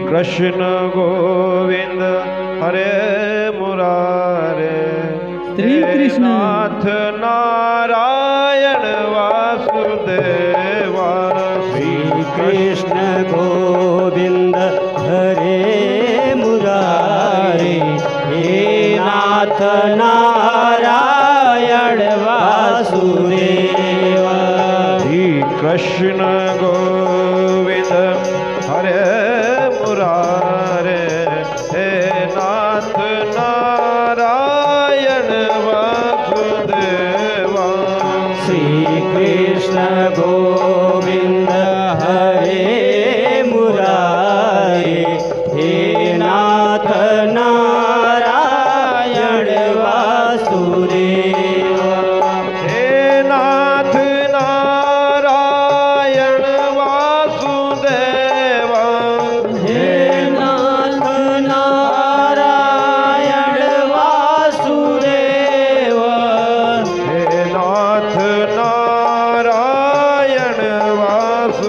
कृष्ण गोविंद हरे मुरारे, श्री कृष्ण नाथ नारायण वासुदेवा। श्री कृष्ण गोविंद हरे मुरारे, हे नाथ नारायण वासुदेवा। श्री कृष्ण गोविंद हरे मुरारे, हे नाथ नारायण वासुदेवा। श्री कृष्ण गोविंद हरे मुरारे, हे नाथ नारायण वासुदेवा। हे नाथ नारायण वासुदेवा। हे नाथ नारायण वासुदेवा। हे नाथ नारायण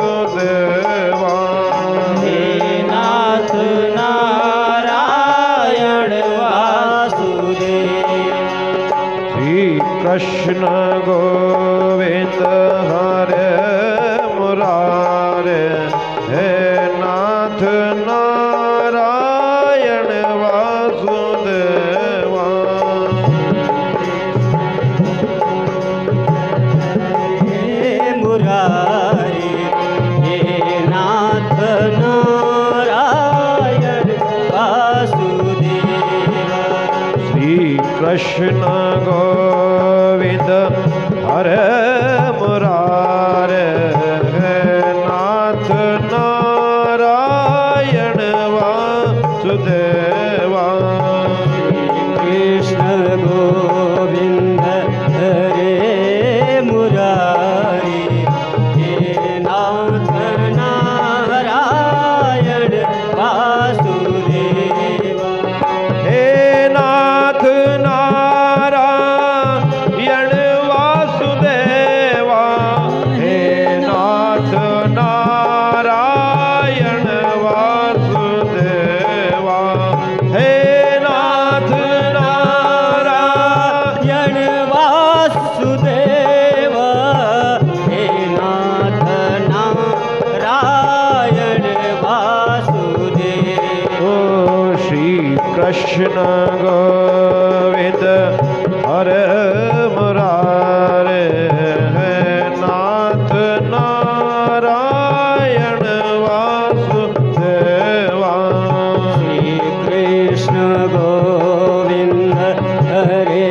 वासुदेवा। हे नाथ नारायण वासुदेवा। श्री कृष्ण गोविंद हरे मुरारे, हे नाथ नारायण वासुदेवा। हे मुरारी, हे नाथ नारायण वासुदेवा। श्री कृष्ण गोविंद हरे मुरारे, हे नाथ नारायण वासुदेवा। कृष्ण गोविंद हरे मुरारी, हे नाथ नारायण वासुदेवा। हे नाथ नारायण वासुदेवा। हे नाथ नारायण वासुदेवा। हे नाथ नारायण नारायण वासुदेवा। हे नाथ नारायण वासुदेवा। ओ श्री कृष्ण गोविंद हरे मुरारे, हे नाथ नारायण वासुदेवा। श्री कृष्ण गोविंद हरे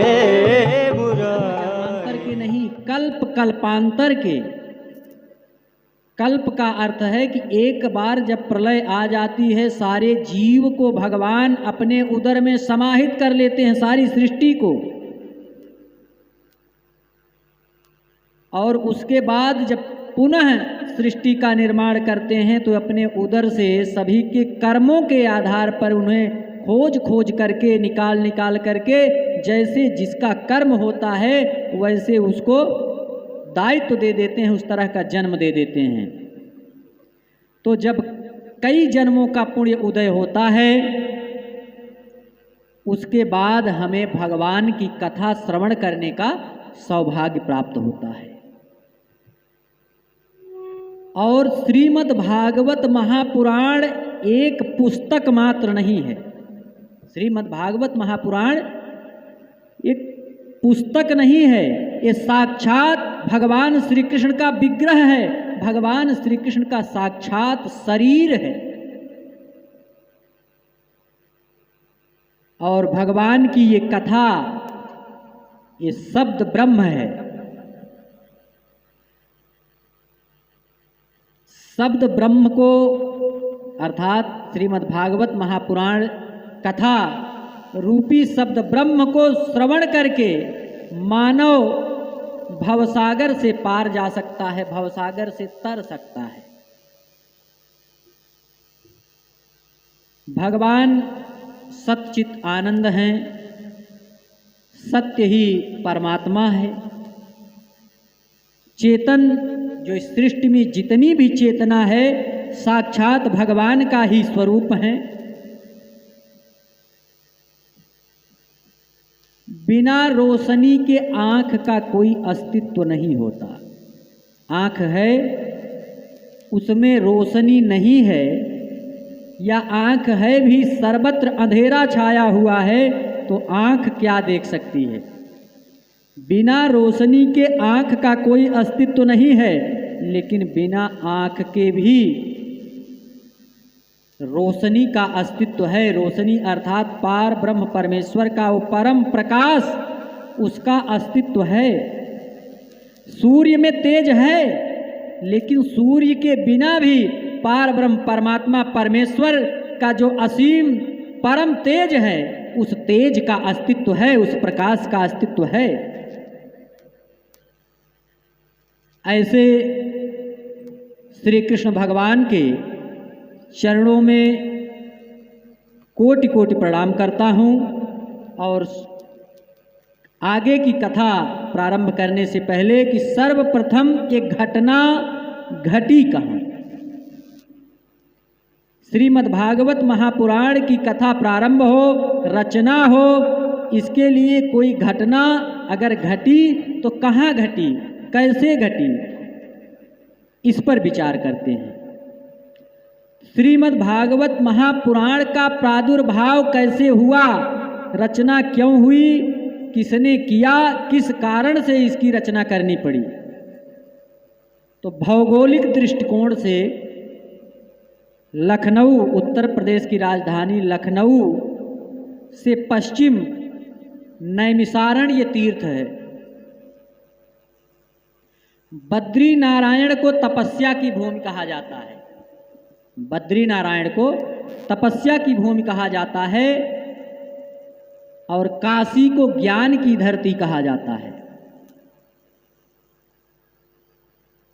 अंतर मुरारी। के नहीं, कल्प कल्पांतर के। कल्प का अर्थ है कि एक बार जब प्रलय आ जाती है, सारे जीव को भगवान अपने उदर में समाहित कर लेते हैं, सारी सृष्टि को। और उसके बाद जब पुनः सृष्टि का निर्माण करते हैं तो अपने उदर से सभी के कर्मों के आधार पर उन्हें खोज खोज करके निकाल करके, जैसे जिसका कर्म होता है वैसे उसको दायित्व दे देते हैं, उस तरह का जन्म दे देते हैं। तो जब कई जन्मों का पुण्य उदय होता है, उसके बाद हमें भगवान की कथा श्रवण करने का सौभाग्य प्राप्त होता है। और श्रीमद् भागवत महापुराण एक पुस्तक मात्र नहीं है। श्रीमद् भागवत महापुराण एक पुस्तक नहीं है, ये साक्षात भगवान श्री कृष्ण का विग्रह है, भगवान श्री कृष्ण का साक्षात शरीर है। और भगवान की ये कथा, ये शब्द ब्रह्म है। शब्द ब्रह्म को अर्थात श्रीमद् भागवत महापुराण कथा रूपी शब्द ब्रह्म को श्रवण करके मानव भवसागर से पार जा सकता है, भवसागर से तर सकता है। भगवान सच्चित आनंद हैं, सत्य ही परमात्मा है। चेतन जो इस सृष्टि में जितनी भी चेतना है साक्षात भगवान का ही स्वरूप हैं। बिना रोशनी के आँख का कोई अस्तित्व नहीं होता। आँख है, उसमें रोशनी नहीं है, या आँख है भी सर्वत्र अंधेरा छाया हुआ है, तो आँख क्या देख सकती है? बिना रोशनी के आँख का कोई अस्तित्व नहीं है, लेकिन बिना आँख के भी रोशनी का अस्तित्व है। रोशनी अर्थात पार ब्रह्म परमेश्वर का वो परम प्रकाश, उसका अस्तित्व है। सूर्य में तेज है, लेकिन सूर्य के बिना भी पार ब्रह्म परमात्मा परमेश्वर का जो असीम परम तेज है, उस तेज का अस्तित्व है, उस प्रकाश का अस्तित्व है। ऐसे श्री कृष्ण भगवान के चरणों में कोटि कोटि प्रणाम करता हूँ। और आगे की कथा प्रारंभ करने से पहले कि सर्वप्रथम एक घटना घटी कहाँ। श्रीमद् भागवत महापुराण की कथा प्रारंभ हो, रचना हो, इसके लिए कोई घटना अगर घटी तो कहाँ घटी, कैसे घटी, इस पर विचार करते हैं। श्रीमद् भागवत महापुराण का प्रादुर्भाव कैसे हुआ, रचना क्यों हुई, किसने किया, किस कारण से इसकी रचना करनी पड़ी। तो भौगोलिक दृष्टिकोण से लखनऊ, उत्तर प्रदेश की राजधानी लखनऊ से पश्चिम नैमिसारण ये तीर्थ है। बद्री नारायण को तपस्या की भूमि कहा जाता है। बद्री नारायण को तपस्या की भूमि कहा जाता है, और काशी को ज्ञान की धरती कहा जाता है।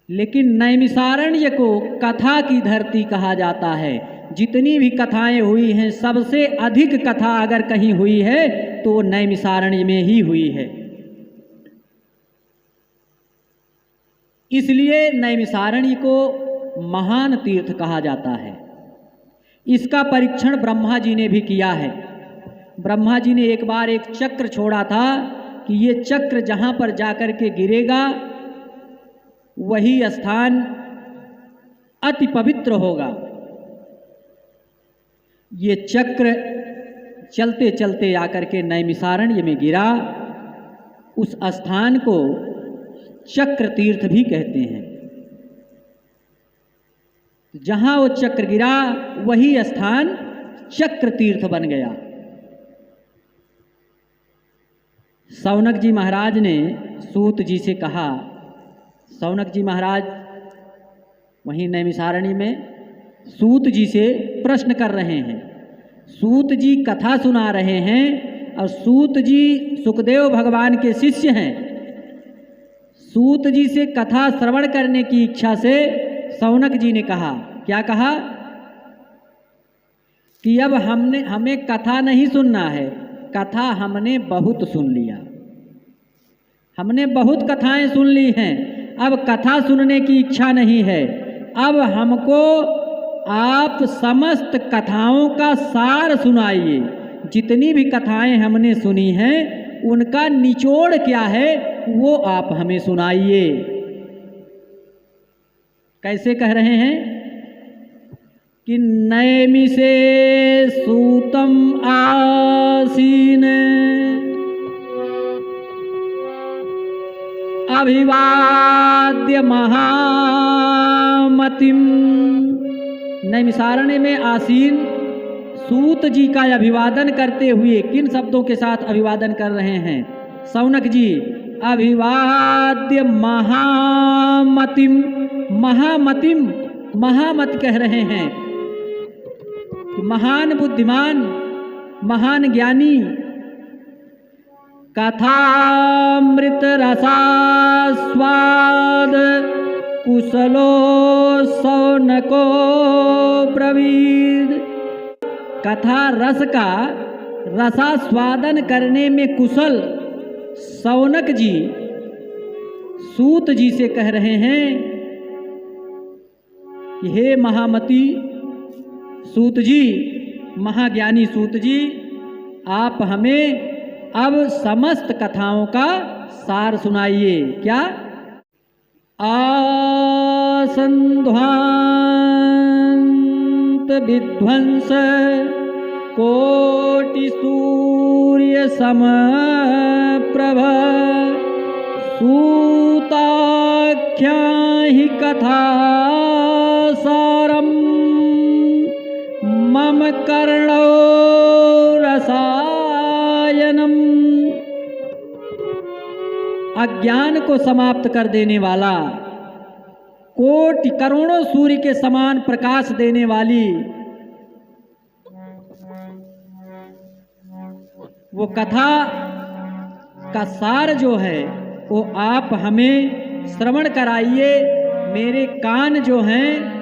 लेकिन नैमिसारण्य को कथा की धरती कहा जाता है। जितनी भी कथाएं हुई हैं, सबसे अधिक कथा अगर कहीं हुई है तो वो नैमिसारण्य में ही हुई है। इसलिए नैमिसारण्य को महान तीर्थ कहा जाता है। इसका परीक्षण ब्रह्मा जी ने भी किया है। ब्रह्मा जी ने एक बार एक चक्र छोड़ा था कि ये चक्र जहाँ पर जाकर के गिरेगा वही स्थान अति पवित्र होगा। ये चक्र चलते चलते आकर के नैमिसारण्य में गिरा। उस स्थान को चक्र तीर्थ भी कहते हैं। जहाँ वो चक्र गिरा वही स्थान चक्र तीर्थ बन गया। सौनक जी महाराज ने सूत जी से कहा, सौनक जी महाराज वहीं नैमिसारण्य में सूत जी से प्रश्न कर रहे हैं। सूत जी कथा सुना रहे हैं और सूत जी सुखदेव भगवान के शिष्य हैं। सूत जी से कथा श्रवण करने की इच्छा से सौनक जी ने कहा, क्या कहा कि अब हमें कथा नहीं सुनना है, कथा हमने बहुत सुन लिया, हमने बहुत कथाएं सुन ली हैं, अब कथा सुनने की इच्छा नहीं है। अब हमको आप समस्त कथाओं का सार सुनाइए। जितनी भी कथाएं हमने सुनी हैं उनका निचोड़ क्या है वो आप हमें सुनाइए। कैसे कह रहे हैं कि नैमिषे सूतम आसीन अभिवाद्य महामतिम। नैमिसारण्य में आसीन सूत जी का अभिवादन करते हुए किन शब्दों के साथ अभिवादन कर रहे हैं सौनक जी? अभिवाद्य महामतिम। महामतिम, महामत कह रहे हैं, महान बुद्धिमान, महान ज्ञानी। कथामृत रसास्वाद कुशलो सौनको ब्रवीद। कथा रस का रसास्वादन करने में कुशल सौनक जी सूत जी से कह रहे हैं कि हे महामती सूत जी, महाज्ञानी सूत जी, आप हमें अब समस्त कथाओं का सार सुनाइए। क्या? आसन्ध्वान्त विध्वंस कोटि सूर्य समप्रभ सूताख्या हि कथा सारम मम कर्णो रसायनम। अज्ञान को समाप्त कर देने वाला, कोटि करोड़ों सूर्य के समान प्रकाश देने वाली वो कथा का सार जो है वो आप हमें श्रवण कराइए। मेरे कान जो हैं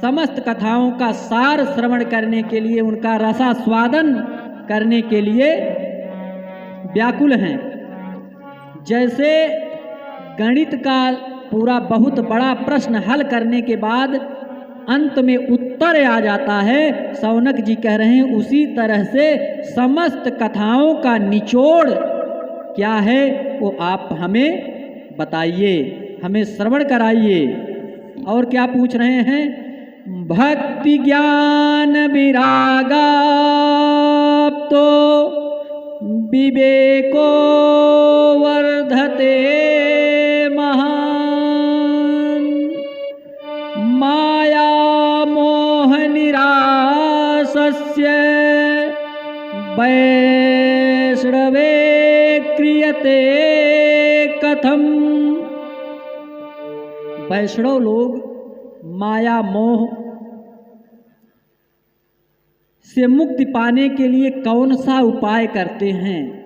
समस्त कथाओं का सार श्रवण करने के लिए, उनका रसास्वादन करने के लिए व्याकुल हैं। जैसे गणित का पूरा बहुत बड़ा प्रश्न हल करने के बाद अंत में उत्तर आ जाता है, शौनक जी कह रहे हैं उसी तरह से समस्त कथाओं का निचोड़ क्या है वो आप हमें बताइए, हमें श्रवण कराइए। और क्या पूछ रहे हैं? भक्ति ज्ञान विरागा तो विवेको वर्धते महान माया मोह निरासस्य वैष्णवे क्रियते कथम। वैष्णव लोग माया मोह से मुक्ति पाने के लिए कौन सा उपाय करते हैं?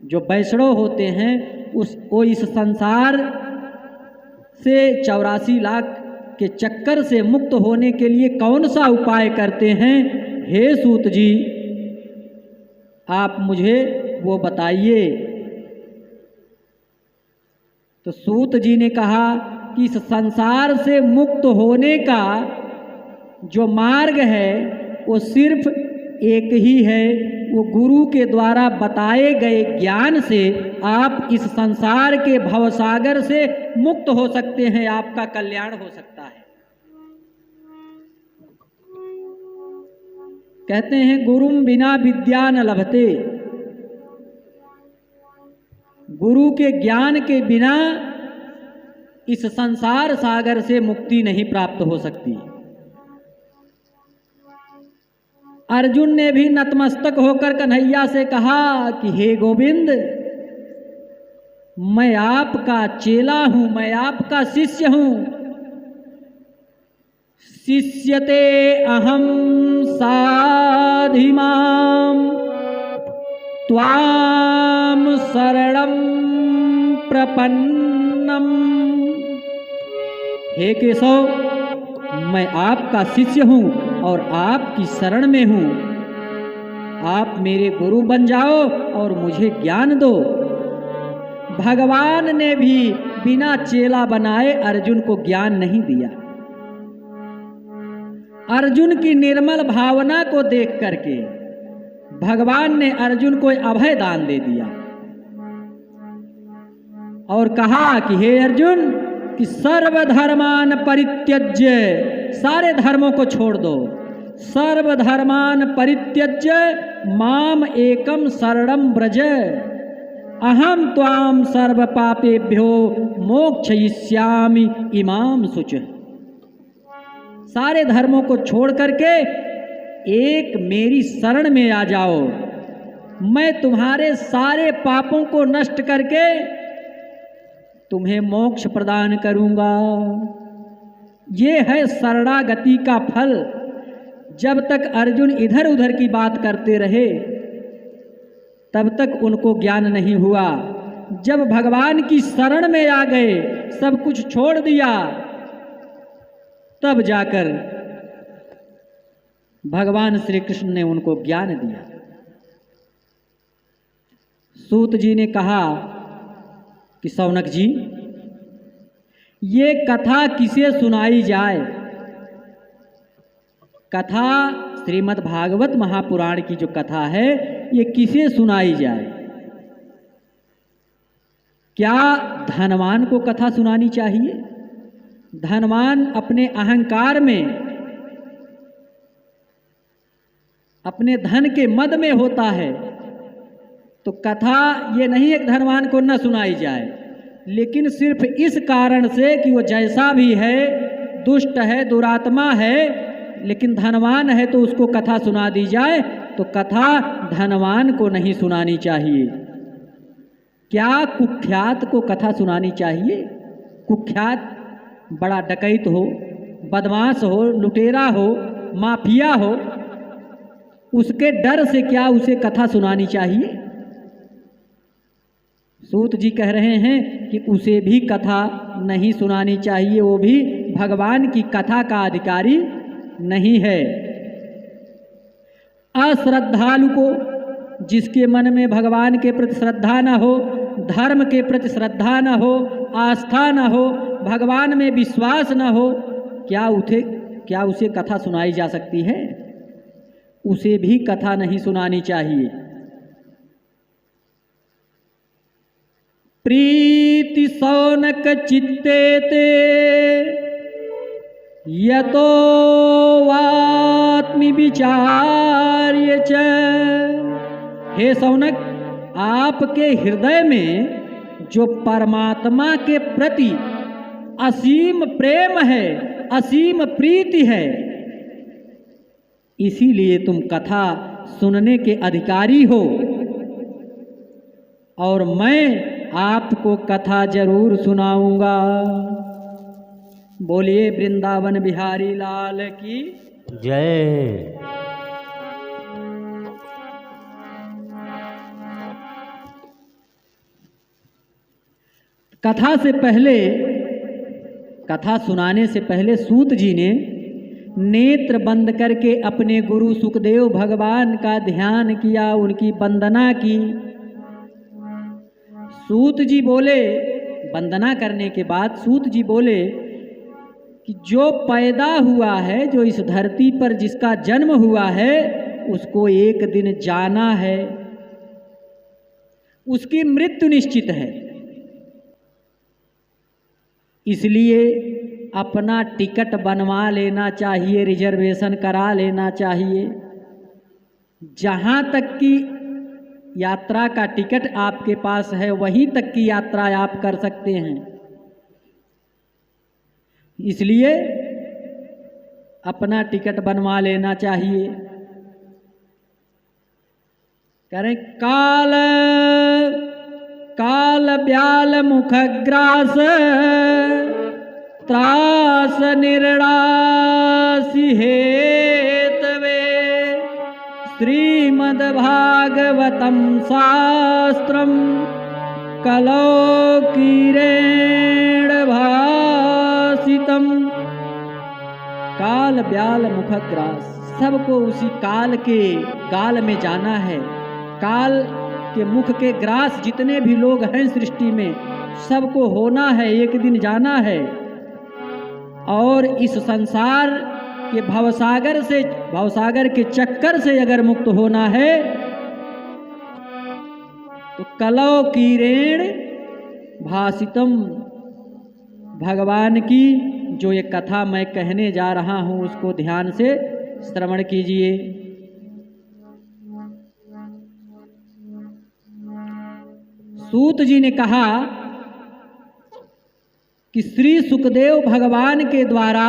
जो वैष्णव होते हैं वो इस संसार से 84 लाख के चक्कर से मुक्त होने के लिए कौन सा उपाय करते हैं? हे सूत जी, आप मुझे वो बताइए। तो सूत जी ने कहा कि इस संसार से मुक्त होने का जो मार्ग है वो सिर्फ एक ही है। वो गुरु के द्वारा बताए गए ज्ञान से आप इस संसार के भवसागर से मुक्त हो सकते हैं, आपका कल्याण हो सकता है। कहते हैं गुरुम बिना विद्या न लभते, गुरु के ज्ञान के बिना इस संसार सागर से मुक्ति नहीं प्राप्त हो सकती। अर्जुन ने भी नतमस्तक होकर कन्हैया से कहा कि हे गोविंद, मैं आपका चेला हूं, मैं आपका शिष्य हूं। शिष्यते अहम साधिमाम त्वाम शरणं प्रपन्नम। हे केशव, मैं आपका शिष्य हूं और आपकी शरण में हूं। आप मेरे गुरु बन जाओ और मुझे ज्ञान दो। भगवान ने भी बिना चेला बनाए अर्जुन को ज्ञान नहीं दिया। अर्जुन की निर्मल भावना को देख करके भगवान ने अर्जुन को अभय दान दे दिया और कहा कि हे अर्जुन, कि सर्वधर्मान परित्यज्य, सारे धर्मों को छोड़ दो। सर्वधर्मान परित्यज्य माम एकम शरणं व्रज अहम त्वाम सर्व पापेभ्यो मोक्षयिष्यामि इमाम शुच। सारे धर्मों को छोड़ करके एक मेरी शरण में आ जाओ, मैं तुम्हारे सारे पापों को नष्ट करके तुम्हें मोक्ष प्रदान करूंगा। ये है शरणागति का फल। जब तक अर्जुन इधर उधर की बात करते रहे तब तक उनको ज्ञान नहीं हुआ। जब भगवान की शरण में आ गए, सब कुछ छोड़ दिया, तब जाकर भगवान श्री कृष्ण ने उनको ज्ञान दिया। सूत जी ने कहा कि शौनक जी, ये कथा किसे सुनाई जाए। कथा श्रीमद् भागवत महापुराण की जो कथा है ये किसे सुनाई जाए। क्या धनवान को कथा सुनानी चाहिए? धनवान अपने अहंकार में, अपने धन के मद में होता है, तो कथा ये नहीं एक धनवान को न सुनाई जाए, लेकिन सिर्फ इस कारण से कि वो जैसा भी है, दुष्ट है, दुरात्मा है, लेकिन धनवान है तो उसको कथा सुना दी जाए, तो कथा धनवान को नहीं सुनानी चाहिए। क्या कुख्यात को कथा सुनानी चाहिए? कुख्यात बड़ा डकैत हो, बदमाश हो, लुटेरा हो, माफिया हो, उसके डर से क्या उसे कथा सुनानी चाहिए? सूत जी कह रहे हैं कि उसे भी कथा नहीं सुनानी चाहिए, वो भी भगवान की कथा का अधिकारी नहीं है। अश्रद्धालु को, जिसके मन में भगवान के प्रति श्रद्धा न हो, धर्म के प्रति श्रद्धा न हो, आस्था न हो, भगवान में विश्वास न हो, क्या उसे कथा सुनाई जा सकती है? उसे भी कथा नहीं सुनानी चाहिए। प्रीति सौनक चित्ते ते यतो वात्मि विचार्य च। हे सौनक, आपके हृदय में जो परमात्मा के प्रति असीम प्रेम है, असीम प्रीति है, इसीलिए तुम कथा सुनने के अधिकारी हो, और मैं आपको कथा जरूर सुनाऊंगा। बोलिए वृंदावन बिहारी लाल की जय। कथा से पहले, कथा सुनाने से पहले सूत जी ने नेत्र बंद करके अपने गुरु सुखदेव भगवान का ध्यान किया, उनकी वंदना की। सूत जी बोले, वंदना करने के बाद सूत जी बोले कि जो पैदा हुआ है, जो इस धरती पर जिसका जन्म हुआ है, उसको एक दिन जाना है, उसकी मृत्यु निश्चित है। इसलिए अपना टिकट बनवा लेना चाहिए, रिजर्वेशन करा लेना चाहिए। जहाँ तक की यात्रा का टिकट आपके पास है, वहीं तक की यात्रा आप कर सकते हैं। इसलिए अपना टिकट बनवा लेना चाहिए। कह रहे काल काल ब्याल मुखग्रास त्रास निर्णासी हेतवे श्रीमद्भागवतं शास्त्रं कलौ कीरेण भासितम्। काल ब्याल मुखग्रास, सबको उसी काल के गाल में जाना है। काल के मुख के ग्रास जितने भी लोग हैं सृष्टि में, सबको होना है, एक दिन जाना है। और इस संसार के भवसागर से, भवसागर के चक्कर से अगर मुक्त होना है तो कलौ कीरेण भासितम, भगवान की जो ये कथा मैं कहने जा रहा हूं उसको ध्यान से श्रवण कीजिए। सूत जी ने कहा कि श्री सुखदेव भगवान के द्वारा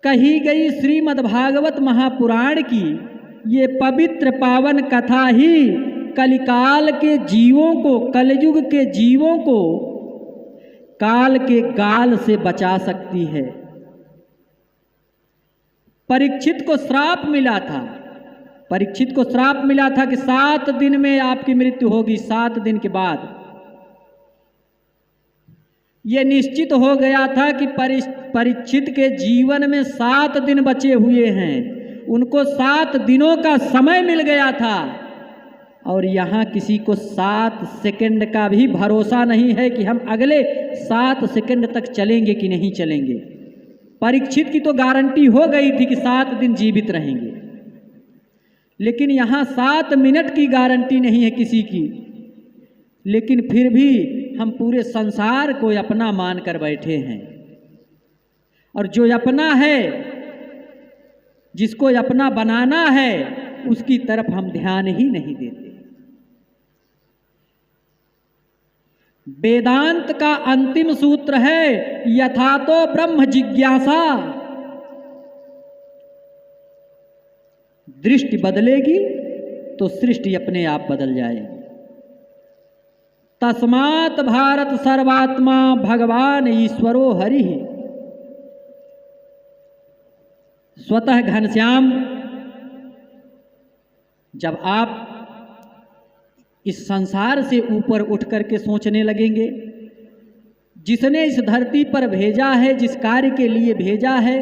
कही गई श्रीमद्भागवत महापुराण की ये पवित्र पावन कथा ही कलिकाल के जीवों को, कलयुग के जीवों को काल के गाल से बचा सकती है। परीक्षित को श्राप मिला था, परीक्षित को श्राप मिला था कि 7 दिन में आपकी मृत्यु होगी। 7 दिन के बाद ये निश्चित हो गया था कि परीक्षित के जीवन में 7 दिन बचे हुए हैं। उनको 7 दिनों का समय मिल गया था और यहाँ किसी को 7 सेकंड का भी भरोसा नहीं है कि हम अगले 7 सेकंड तक चलेंगे कि नहीं चलेंगे। परीक्षित की तो गारंटी हो गई थी कि 7 दिन जीवित रहेंगे, लेकिन यहाँ 7 मिनट की गारंटी नहीं है किसी की। लेकिन फिर भी हम पूरे संसार को अपना मान कर बैठे हैं, और जो अपना है, जिसको अपना बनाना है, उसकी तरफ हम ध्यान ही नहीं देते। वेदांत का अंतिम सूत्र है यथा तो ब्रह्म जिज्ञासा। दृष्टि बदलेगी तो सृष्टि अपने आप बदल जाएगी। तस्मात् भारत सर्वात्मा भगवान ईश्वरो हरि। स्वतः घनश्याम, जब आप इस संसार से ऊपर उठ करके सोचने लगेंगे, जिसने इस धरती पर भेजा है, जिस कार्य के लिए भेजा है,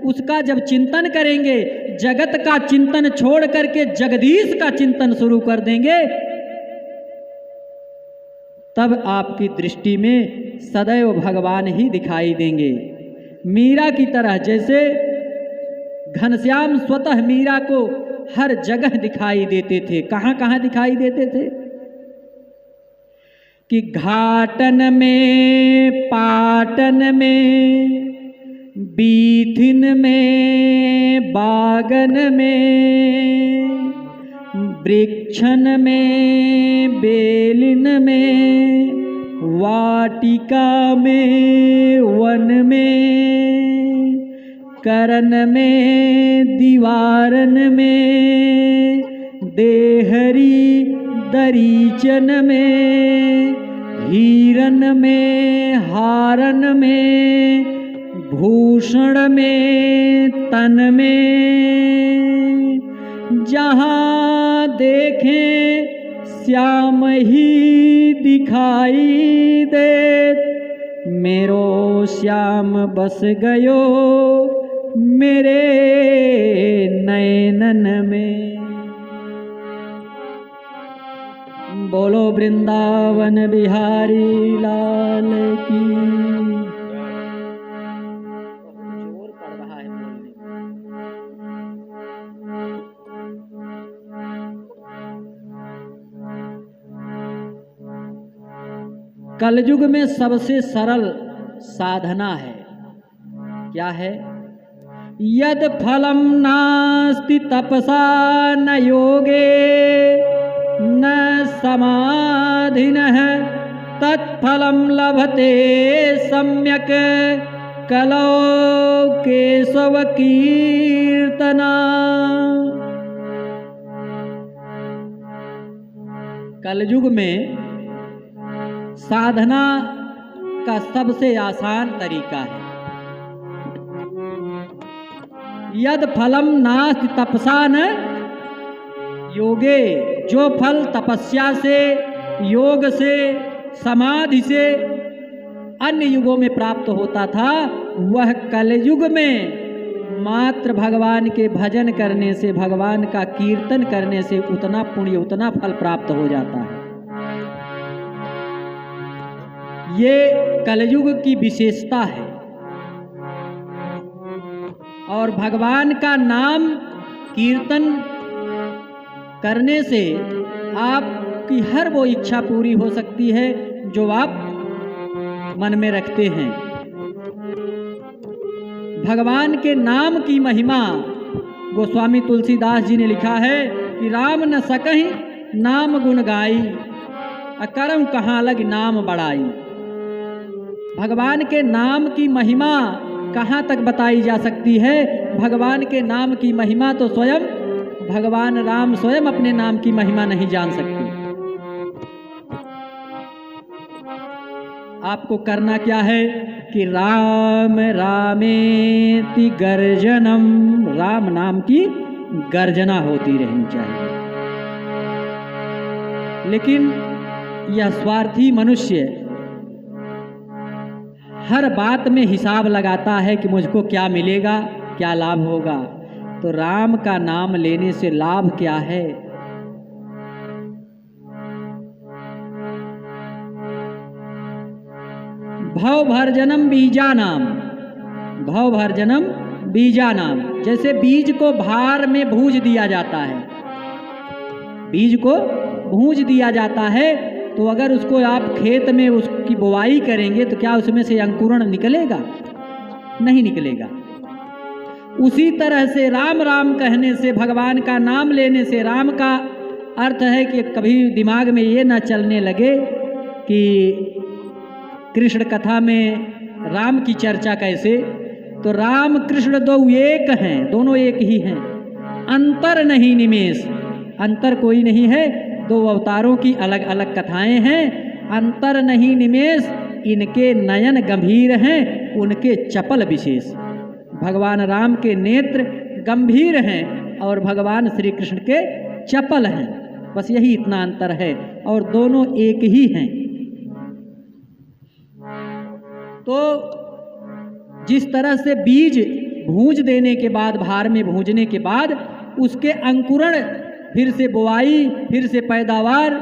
उसका जब चिंतन करेंगे, जगत का चिंतन छोड़ करके जगदीश का चिंतन शुरू कर देंगे, तब आपकी दृष्टि में सदैव भगवान ही दिखाई देंगे। मीरा की तरह, जैसे घनश्याम स्वतः मीरा को हर जगह दिखाई देते थे। कहाँ कहाँ दिखाई देते थे? कि घाटन में, पाटन में, बीथिन में, बागन में, वृक्षन में, बेलिन में, वाटिका में, वन में, करन में, दीवारन में, देहरी दरीचन में, हीरन में, हारन में, भूषण में, तन में, जहाँ देखें श्याम ही दिखाई दे। मेरो श्याम बस गयो मेरे नयनन में। बोलो वृंदावन बिहारी लाल की। जोर पड़ रहा है बोलने। कलयुग में सबसे सरल साधना है, क्या है? यद फलम नास्ति तपसा न योगे न समाधिनः तत्फलम लभते सम्यक कलौ केशव कीर्तना। कलयुग में साधना का सबसे आसान तरीका है। यद फलम नास्ति तपसा न योगे, जो फल तपस्या से, योग से, समाधि से अन्य युगों में प्राप्त होता था, वह कलयुग में मात्र भगवान के भजन करने से, भगवान का कीर्तन करने से उतना पुण्य, उतना फल प्राप्त हो जाता है। ये कलयुग की विशेषता है। और भगवान का नाम कीर्तन करने से आपकी हर वो इच्छा पूरी हो सकती है जो आप मन में रखते हैं। भगवान के नाम की महिमा गोस्वामी तुलसीदास जी ने लिखा है कि राम न सकहि नाम गुण गाई, अकरम कहाँ लग नाम बढ़ाई। भगवान के नाम की महिमा कहाँ तक बताई जा सकती है? भगवान के नाम की महिमा तो स्वयं भगवान राम स्वयं अपने नाम की महिमा नहीं जान सकते। आपको करना क्या है कि राम रामेति गर्जनम, राम नाम की गर्जना होती रहनी चाहिए। लेकिन यह स्वार्थी मनुष्य हर बात में हिसाब लगाता है कि मुझको क्या मिलेगा, क्या लाभ होगा। तो राम का नाम लेने से लाभ क्या है? भवभर्जनम बीजानाम, भवभर्जनम बीजानाम। जैसे बीज को भार में भूज दिया जाता है, बीज को भूज दिया जाता है, तो अगर उसको आप खेत में उसकी बुवाई करेंगे तो क्या उसमें से अंकुरण निकलेगा? नहीं निकलेगा। उसी तरह से राम राम कहने से, भगवान का नाम लेने से, राम का अर्थ है कि कभी दिमाग में ये ना चलने लगे कि कृष्ण कथा में राम की चर्चा कैसे, तो राम कृष्ण दो एक हैं, दोनों एक ही हैं, अंतर नहीं निमेष, अंतर कोई नहीं है, दो अवतारों की अलग अलग कथाएं हैं, अंतर नहीं निमेष, इनके नयन गंभीर हैं, उनके चपल विशेष। भगवान राम के नेत्र गंभीर हैं और भगवान श्री कृष्ण के चपल हैं, बस यही इतना अंतर है, और दोनों एक ही हैं। तो जिस तरह से बीज भूंज देने के बाद, भार में भूंजने के बाद उसके अंकुरण, फिर से बुआई, फिर से पैदावार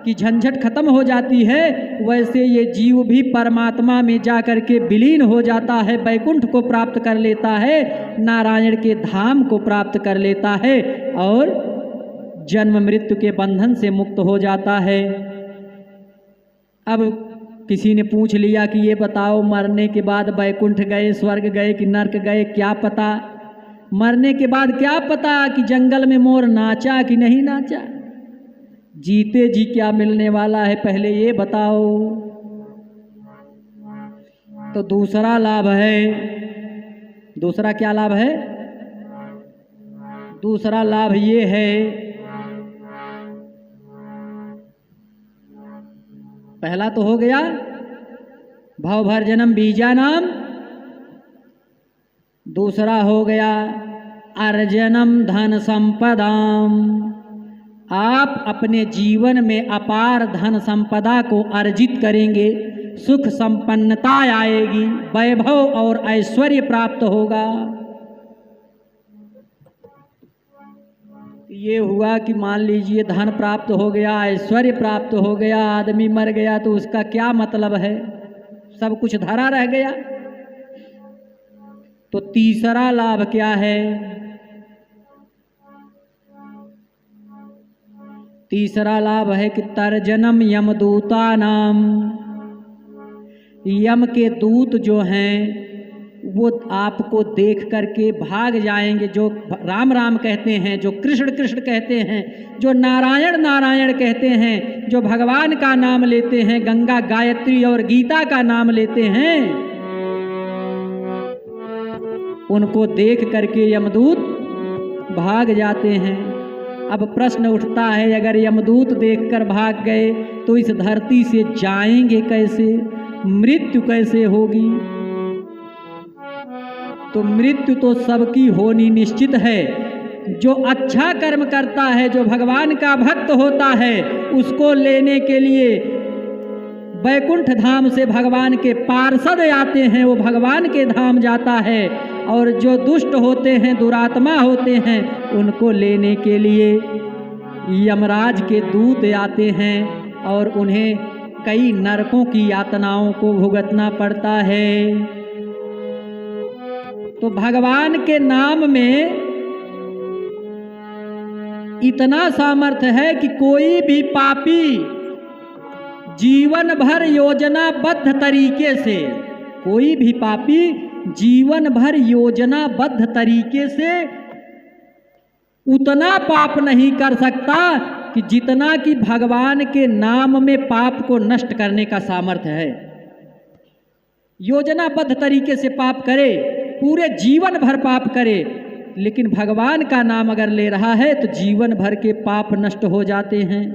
की झंझट खत्म हो जाती है, वैसे ये जीव भी परमात्मा में जा कर के विलीन हो जाता है, बैकुंठ को प्राप्त कर लेता है, नारायण के धाम को प्राप्त कर लेता है और जन्म मृत्यु के बंधन से मुक्त हो जाता है। अब किसी ने पूछ लिया कि ये बताओ, मरने के बाद बैकुंठ गए, स्वर्ग गए कि नर्क गए, क्या पता? मरने के बाद क्या पता कि जंगल में मोर नाचा कि नहीं नाचा? जीते जी क्या मिलने वाला है, पहले ये बताओ। तो दूसरा लाभ है, दूसरा क्या लाभ है? दूसरा लाभ ये है, पहला तो हो गया भवभर्जनम बीजानाम, दूसरा हो गया अर्जनम धन संपदाम। आप अपने जीवन में अपार धन संपदा को अर्जित करेंगे, सुख संपन्नता आएगी, वैभव और ऐश्वर्य प्राप्त होगा। ये हुआ कि मान लीजिए धन प्राप्त हो गया, ऐश्वर्य प्राप्त हो गया, आदमी मर गया तो उसका क्या मतलब है, सब कुछ धरा रह गया। तो तीसरा लाभ क्या है? तीसरा लाभ है कि तर्जनम यमदूता नाम, यम के दूत जो हैं वो आपको देख करके भाग जाएंगे, जो राम राम कहते हैं, जो कृष्ण कृष्ण कहते हैं, जो नारायण नारायण कहते हैं, जो भगवान का नाम लेते हैं, गंगा गायत्री और गीता का नाम लेते हैं, उनको देख करके यमदूत भाग जाते हैं। अब प्रश्न उठता है, अगर यमदूत देखकर भाग गए तो इस धरती से जाएंगे कैसे, मृत्यु कैसे होगी? तो मृत्यु तो सबकी होनी निश्चित है। जो अच्छा कर्म करता है, जो भगवान का भक्त होता है, उसको लेने के लिए बैकुंठ धाम से भगवान के पार्षद आते हैं, वो भगवान के धाम जाता है, और जो दुष्ट होते हैं, दुरात्मा होते हैं, उनको लेने के लिए यमराज के दूत आते हैं और उन्हें कई नरकों की यातनाओं को भुगतना पड़ता है। तो भगवान के नाम में इतना सामर्थ्य है कि कोई भी पापी जीवन भर योजनाबद्ध तरीके से, कोई भी पापी जीवन भर योजनाबद्ध तरीके से उतना पाप नहीं कर सकता कि जितना कि भगवान के नाम में पाप को नष्ट करने का सामर्थ्य है। योजनाबद्ध तरीके से पाप करे, पूरे जीवन भर पाप करे, लेकिन भगवान का नाम अगर ले रहा है तो जीवन भर के पाप नष्ट हो जाते हैं।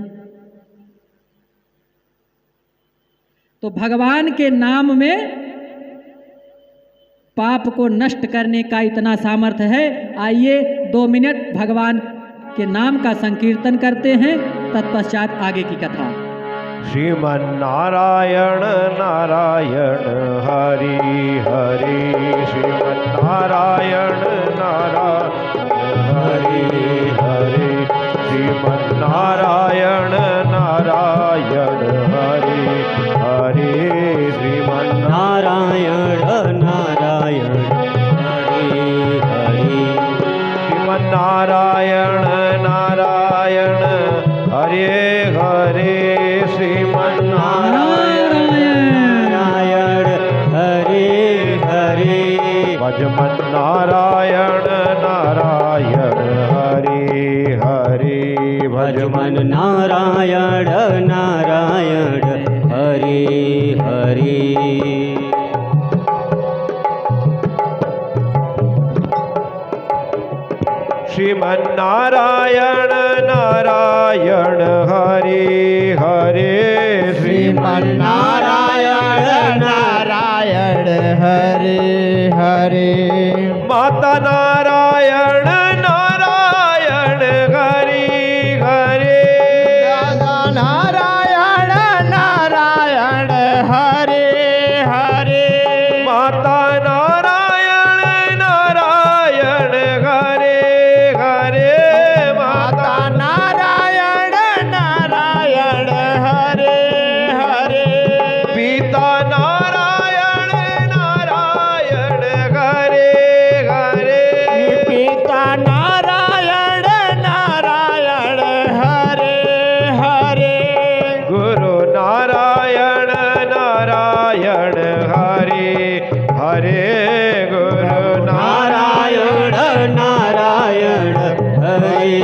तो भगवान के नाम में पाप को नष्ट करने का इतना सामर्थ्य है। आइए 2 मिनट भगवान के नाम का संकीर्तन करते हैं, तत्पश्चात आगे की कथा। श्रीमन नारायण नारायण हरि हरि, श्रीमन नारायण नारायण हरि हरि, श्रीमन नारायण नारायण हरि हरि, श्रीमन हरे श्रीमन्नारायण नारायण हरे हरे श्रीमन्नारायण नारायण हरे हरे माता नारायण नारायण हरे हरे दादा नारायण नारायण हरे हरे माता नारायण नारायण हरे हरे माता नारायण नारायण हरे हरे पिता नारायण नारायण हरे हरे पिता नारायण नारायण हरे हरे गुरु नारायण नारायण हरे हरे गुरु नारायण नारायण हरे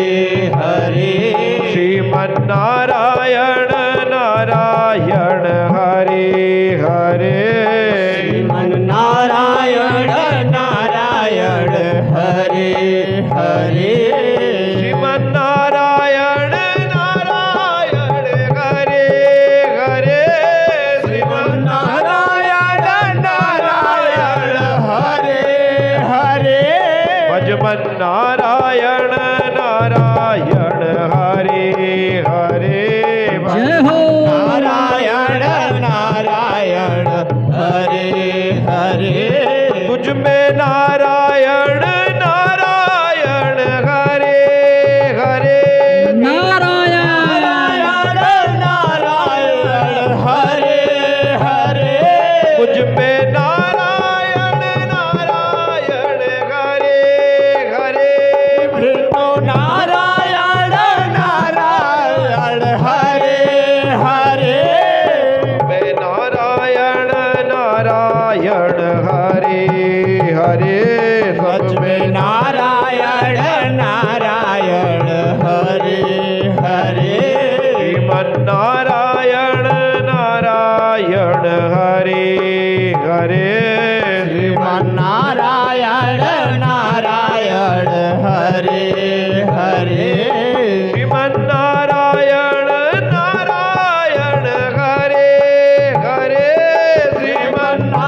हरे श्रीमन्नारायण नारायण हरे हरे श्रीमन्नारायण नारायण हरे हरे श्रीमन्नारायण नारायण हरे हरे नारायण नारायण हरे हरे भजमन नारायण नारायण हरे हरे जय हो नारायण नारायण हरे हरे तुझ में नारायण नारायण हरे हरे नारायण नारायण हरे हरे मुझ में नारायण नारायण हरे हरे विष्णु नारायण नारायण हरे हरे मैं नारायण नारायण हरे हरे सच में नारायण नारायण हरे हरे श्रीमन्नारायण नारायण हरे हरे श्रीमन्नारायण नारायण हरे हरे श्रीमन्नारायण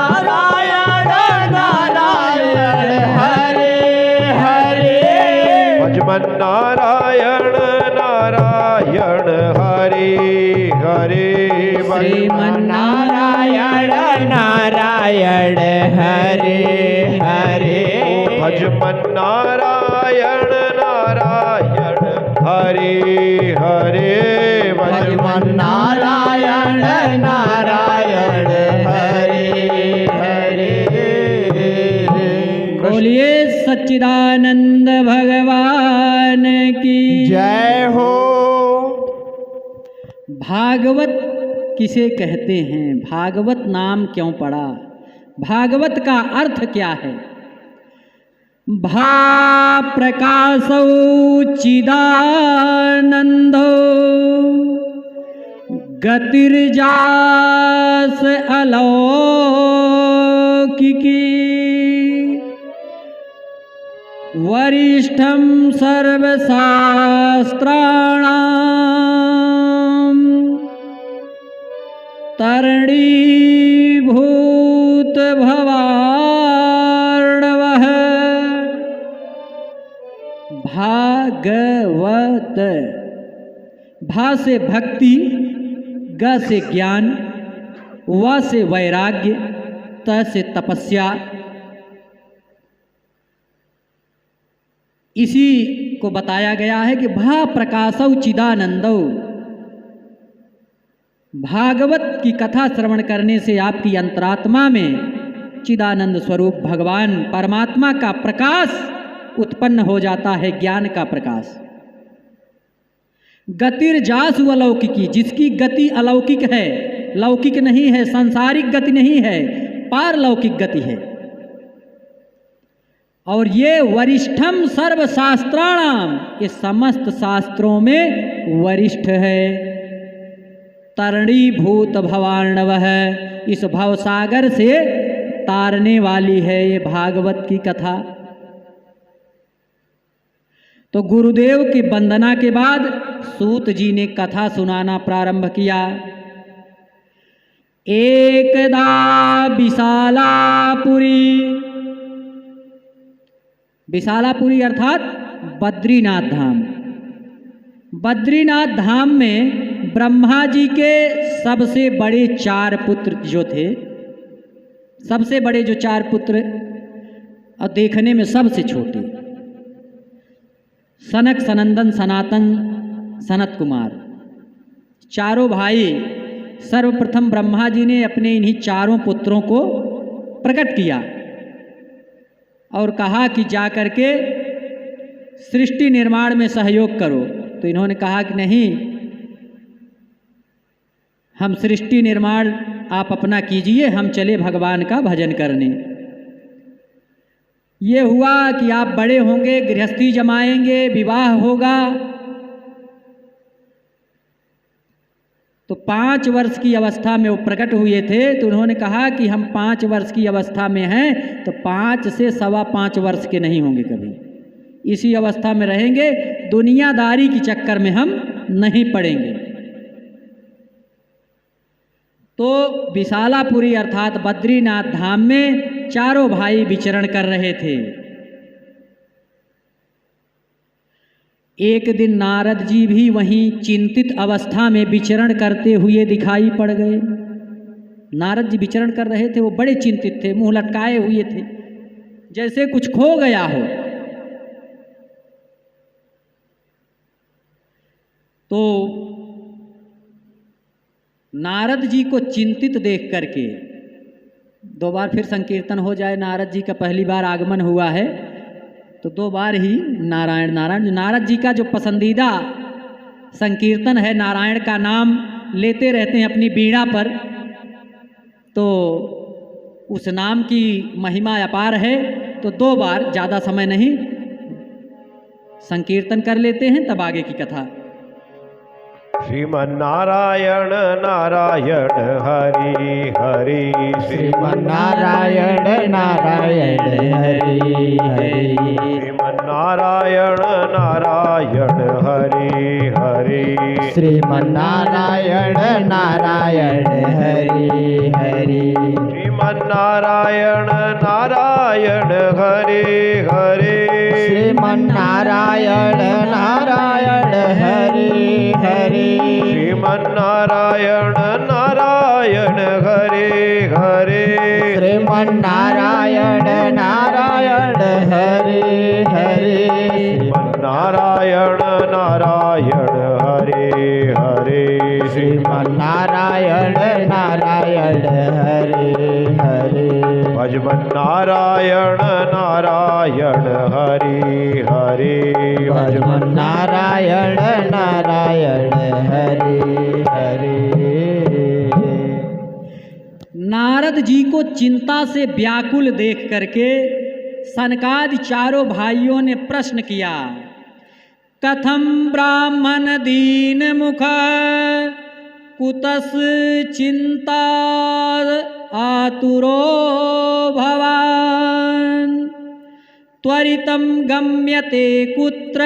नारायण हरे हरे नारायण नारायण हरे हरे भजमन नारायण नारायण हरे हरे श्रीमन्नारायण नारायण हरे हरे भजमन नारायण नारायण हरे हरे श्रीमन्नारायण नारायण हरे हरे बोलिए सच्चिदानंद भगवान की जय हो। भागवत किसे कहते हैं? भागवत नाम क्यों पड़ा? भागवत का अर्थ क्या है? भा प्रकाशौ चिदानंदो गतिर्जास अलौकिकी वरिष्ठं सर्वशास्त्राणां तरणीभूत भवार्णवः भागवत। भा से भक्ति, ग से ज्ञान, व से वैराग्य, त से तपस्या। इसी को बताया गया है कि भा प्रकाशौ चिदानंदौ। भागवत की कथा श्रवण करने से आपकी अंतरात्मा में चिदानंद स्वरूप भगवान परमात्मा का प्रकाश उत्पन्न हो जाता है, ज्ञान का प्रकाश। गतिर्जासु अलौकिकी, जिसकी गति अलौकिक है, लौकिक नहीं है, सांसारिक गति नहीं है, पारलौकिक गति है। और ये वरिष्ठम सर्वशास्त्राणाम, ये समस्त शास्त्रों में वरिष्ठ है। तरणीभूत भवार्णवः, इस भवसागर से तारने वाली है ये भागवत की कथा। तो गुरुदेव की वंदना के बाद सूत जी ने कथा सुनाना प्रारंभ किया। एकदा विशालापुरी, विशालापुरी अर्थात बद्रीनाथ धाम। बद्रीनाथ धाम में ब्रह्मा जी के सबसे बड़े 4 पुत्र जो थे, सबसे बड़े जो 4 पुत्र और देखने में सबसे छोटे, सनक, सनंदन, सनातन, सनत कुमार, चारों भाई। सर्वप्रथम ब्रह्मा जी ने अपने इन्हीं चारों पुत्रों को प्रकट किया और कहा कि जा करके सृष्टि निर्माण में सहयोग करो। तो इन्होंने कहा कि नहीं, हम सृष्टि निर्माण आप अपना कीजिए, हम चले भगवान का भजन करने। ये हुआ कि आप बड़े होंगे, गृहस्थी जमाएंगे, विवाह होगा। तो 5 वर्ष की अवस्था में वो प्रकट हुए थे। तो उन्होंने कहा कि हम 5 वर्ष की अवस्था में हैं, तो 5 से 5.25 वर्ष के नहीं होंगे कभी, इसी अवस्था में रहेंगे, दुनियादारी के चक्कर में हम नहीं पड़ेंगे। तो विशालापुरी अर्थात बद्रीनाथ धाम में चारों भाई विचरण कर रहे थे। एक दिन नारद जी भी वहीं चिंतित अवस्था में विचरण करते हुए दिखाई पड़ गए। नारद जी विचरण कर रहे थे, वो बड़े चिंतित थे, मुंह लटकाए हुए थे, जैसे कुछ खो गया हो। तो नारद जी को चिंतित देख करके, 2 बार फिर संकीर्तन हो जाए, नारद जी का पहली बार आगमन हुआ है तो 2 बार ही नारायण नारायण। नारद जी का जो पसंदीदा संकीर्तन है, नारायण का नाम लेते रहते हैं अपनी बीड़ा पर, तो उस नाम की महिमा अपार है। तो 2 बार, ज़्यादा समय नहीं, संकीर्तन कर लेते हैं, तब आगे की कथा। श्रीमन्नारायण नारायण हरि हरि, श्रीमन्नारायण नारायण हरि हरि, श्रीमन्नारायण नारायण हरि हरि, श्रीमन्नारायण नारायण हरि हरि, श्रीमन्नारायण नारायण हरि हरि, श्रीमन्नारायण नारायण हरि हरि, श्रीमन्नारायण नारायण हरि हरि, श्रीमन्नारायण नारायण हरि हरि, श्रीमन्नारायण नारायण हरि हरि, श्रीमन्नारायण नारायण हरि हरि, भजमन्नारायण नारायण हरि हरि, भजमन्नारायण नारायण हरि हरि। नारद जी को चिंता से व्याकुल देख करके सनकादि चारों भाइयों ने प्रश्न किया, कथम ब्राह्मण दीन मुख कुतस चिंता आतुरो भवान, त्वरितं गम्यते कुत्र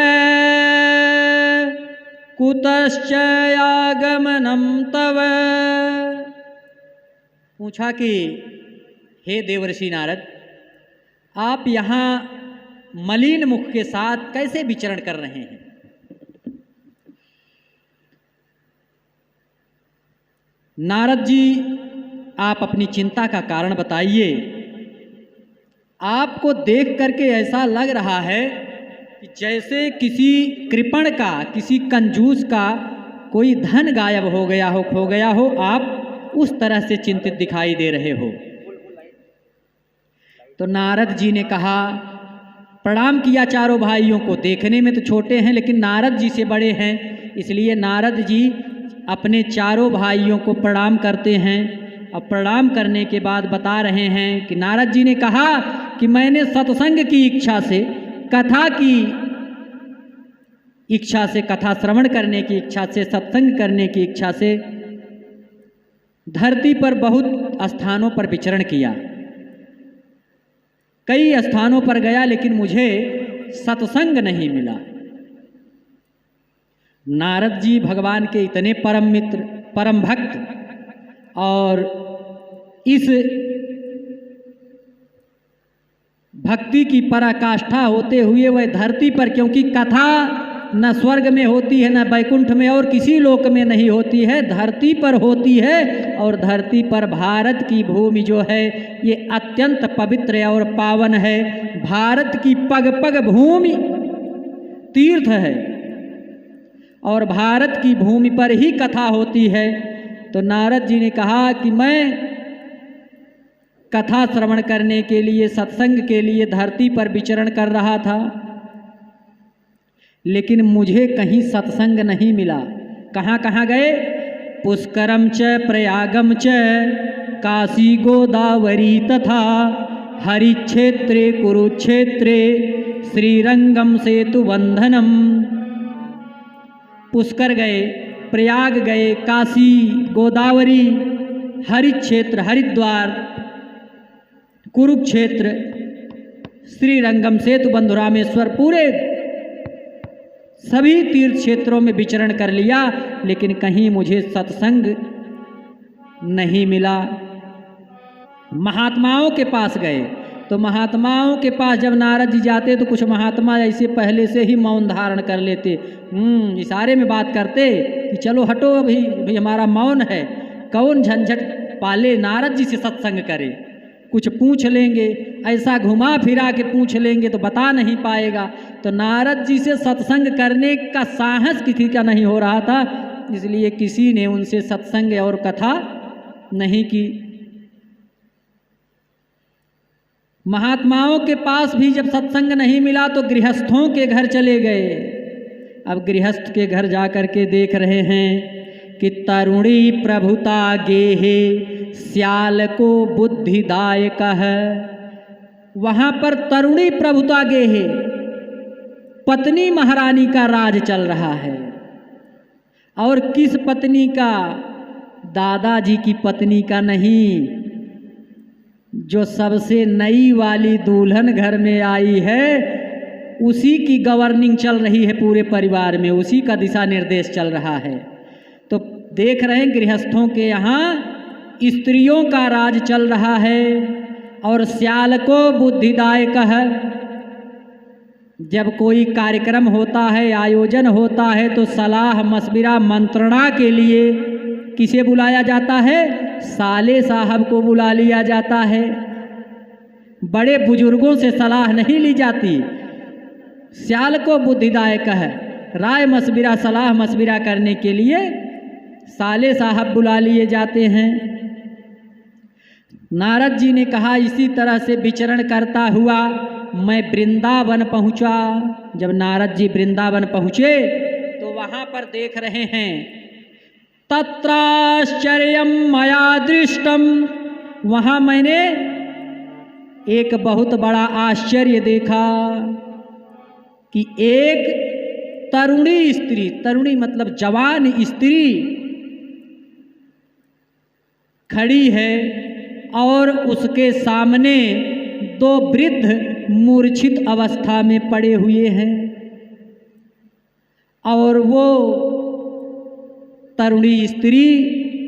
कुतश्च आगमनं तव। पूछा कि हे देवर्षि नारद, आप यहाँ मलिन मुख के साथ कैसे विचरण कर रहे हैं? नारद जी, आप अपनी चिंता का कारण बताइए। आपको देख करके ऐसा लग रहा है कि जैसे किसी कृपण का, किसी कंजूस का कोई धन गायब हो गया हो, खो गया हो, आप उस तरह से चिंतित दिखाई दे रहे हो। तो नारद जी ने कहा, प्रणाम किया चारों भाइयों को। देखने में तो छोटे हैं लेकिन नारद जी से बड़े हैं, इसलिए नारद जी अपने चारों भाइयों को प्रणाम करते हैं। और प्रणाम करने के बाद बता रहे हैं कि नारद जी ने कहा कि मैंने सत्संग की इच्छा से, कथा की इच्छा से, कथा श्रवण करने की इच्छा से, सत्संग करने की इच्छा से धरती पर बहुत स्थानों पर विचरण किया, कई स्थानों पर गया, लेकिन मुझे सत्संग नहीं मिला। नारद जी भगवान के इतने परम मित्र, परम भक्त, और इस भक्ति की पराकाष्ठा होते हुए वह धरती पर, क्योंकि कथा न स्वर्ग में होती है न वैकुंठ में और किसी लोक में नहीं होती है, धरती पर होती है। और धरती पर भारत की भूमि जो है ये अत्यंत पवित्र और पावन है। भारत की पग पग भूमि तीर्थ है और भारत की भूमि पर ही कथा होती है। तो नारद जी ने कहा कि मैं कथा श्रवण करने के लिए, सत्संग के लिए धरती पर विचरण कर रहा था, लेकिन मुझे कहीं सत्संग नहीं मिला। कहाँ कहाँ गए? पुष्करम च प्रयागम च काशी गोदावरी तथा हरिक्षेत्रे कुरुक्षेत्रे श्रीरंगम सेतु बंधनम। पुष्कर गए, प्रयाग गए, काशी, गोदावरी, हरिक्षेत्र हरिद्वार, कुरुक्षेत्र, श्रीरंगम, सेतु बंधु, रामेश्वर, पूरे सभी तीर्थ क्षेत्रों में विचरण कर लिया, लेकिन कहीं मुझे सत्संग नहीं मिला। महात्माओं के पास गए तो महात्माओं के पास जब नारद जी जाते तो कुछ महात्मा ऐसे पहले से ही मौन धारण कर लेते, इशारे में बात करते कि चलो हटो, अभी हमारा मौन है, कौन झंझट पाले नारद जी से सत्संग करे, कुछ पूछ लेंगे, ऐसा घुमा फिरा के पूछ लेंगे तो बता नहीं पाएगा। तो नारद जी से सत्संग करने का साहस किसी का नहीं हो रहा था, इसलिए किसी ने उनसे सत्संग और कथा नहीं की। महात्माओं के पास भी जब सत्संग नहीं मिला तो गृहस्थों के घर चले गए। अब गृहस्थ के घर जा कर के देख रहे हैं कि तरुणी प्रभुता गेहे श्याल को बुद्धिदायक है। वहाँ पर तरुणी प्रभुता गेहे, पत्नी महारानी का राज चल रहा है। और किस पत्नी का? दादाजी की पत्नी का नहीं, जो सबसे नई वाली दुल्हन घर में आई है उसी की गवर्निंग चल रही है पूरे परिवार में, उसी का दिशा निर्देश चल रहा है। तो देख रहे हैं गृहस्थों के यहाँ स्त्रियों का राज चल रहा है और श्याल को बुद्धिदायक है। जब कोई कार्यक्रम होता है, आयोजन होता है तो सलाह मशविरा मंत्रणा के लिए किसे बुलाया जाता है? साले साहब को बुला लिया जाता है। बड़े बुजुर्गों से सलाह नहीं ली जाती। श्याल को बुद्धिदायक है, राय मशविरा, सलाह मशविरा करने के लिए साले साहब बुला लिए जाते हैं। नारद जी ने कहा इसी तरह से विचरण करता हुआ मैं वृंदावन पहुंचा। जब नारद जी वृंदावन पहुंचे तो वहां पर देख रहे हैं तत्राश्चर्यम मया दृष्टम। वहां मैंने एक बहुत बड़ा आश्चर्य देखा कि एक तरुणी स्त्री, तरुणी मतलब जवान स्त्री खड़ी है और उसके सामने दो वृद्ध मूर्छित अवस्था में पड़े हुए हैं और वो तरुणी स्त्री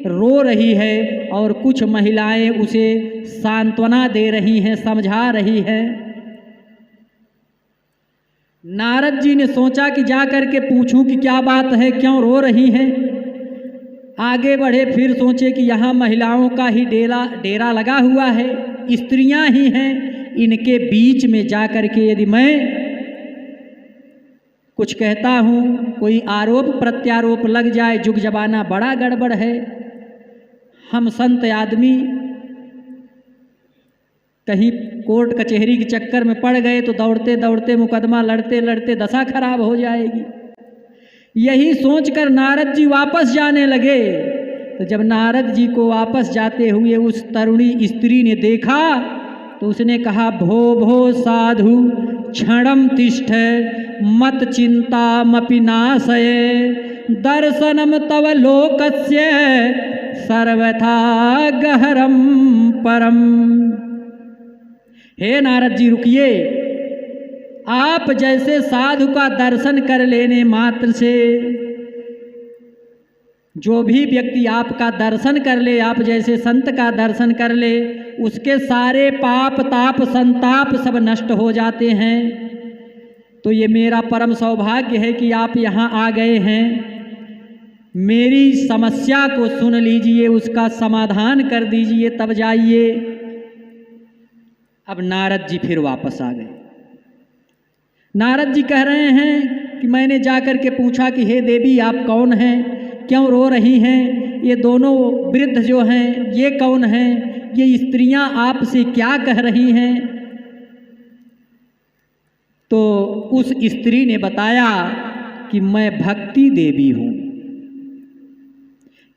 रो रही है और कुछ महिलाएं उसे सांत्वना दे रही हैं, समझा रही हैं। नारद जी ने सोचा कि जा कर के पूछूं कि क्या बात है, क्यों रो रही हैं। आगे बढ़े, फिर सोचे कि यहाँ महिलाओं का ही डेरा लगा हुआ है, स्त्रियां ही हैं, इनके बीच में जा कर के यदि मैं कुछ कहता हूँ, कोई आरोप प्रत्यारोप लग जाए, जुग जमाना बड़ा गड़बड़ है। हम संत आदमी कहीं कोर्ट कचहरी के चक्कर में पड़ गए तो दौड़ते दौड़ते मुकदमा लड़ते लड़ते दशा खराब हो जाएगी। यही सोचकर नारद जी वापस जाने लगे। तो जब नारद जी को वापस जाते हुए उस तरुणी स्त्री ने देखा तो उसने कहा भो भो साधु क्षणम तिष्ठ मत चिंतामपि नाशये दर्शनम तव लोकस्य सर्वथा गहरम परम। हे नारद जी रुकिए, आप जैसे साधु का दर्शन कर लेने मात्र से, जो भी व्यक्ति आपका दर्शन कर ले, आप जैसे संत का दर्शन कर ले, उसके सारे पाप ताप संताप सब नष्ट हो जाते हैं। तो ये मेरा परम सौभाग्य है कि आप यहाँ आ गए हैं। मेरी समस्या को सुन लीजिए, उसका समाधान कर दीजिए, तब जाइए। अब नारद जी फिर वापस आ गए। नारद जी कह रहे हैं कि मैंने जाकर के पूछा कि हे देवी आप कौन हैं, क्यों रो रही हैं, ये दोनों वृद्ध जो हैं ये कौन हैं, ये स्त्रियां आपसे क्या कह रही हैं। तो उस स्त्री ने बताया कि मैं भक्ति देवी हूँ,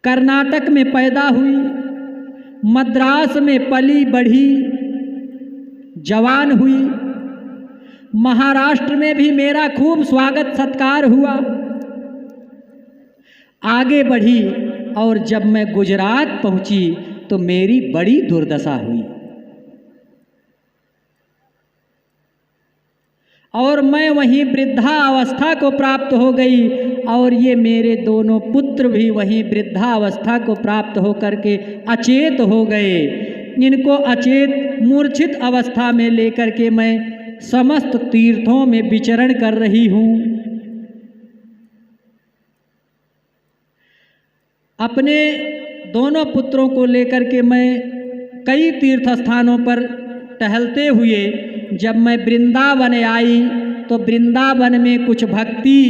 कर्नाटक में पैदा हुई, मद्रास में पली बढ़ी, जवान हुई, महाराष्ट्र में भी मेरा खूब स्वागत सत्कार हुआ, आगे बढ़ी और जब मैं गुजरात पहुंची तो मेरी बड़ी दुर्दशा हुई और मैं वहीं वृद्धावस्था को प्राप्त हो गई और ये मेरे दोनों पुत्र भी वहीं वृद्धावस्था को प्राप्त होकर के अचेत हो गए। इनको अचेत मूर्छित अवस्था में लेकर के मैं समस्त तीर्थों में विचरण कर रही हूँ। अपने दोनों पुत्रों को लेकर के मैं कई तीर्थ स्थानों पर टहलते हुए जब मैं वृंदावन आई तो वृंदावन में कुछ भक्ति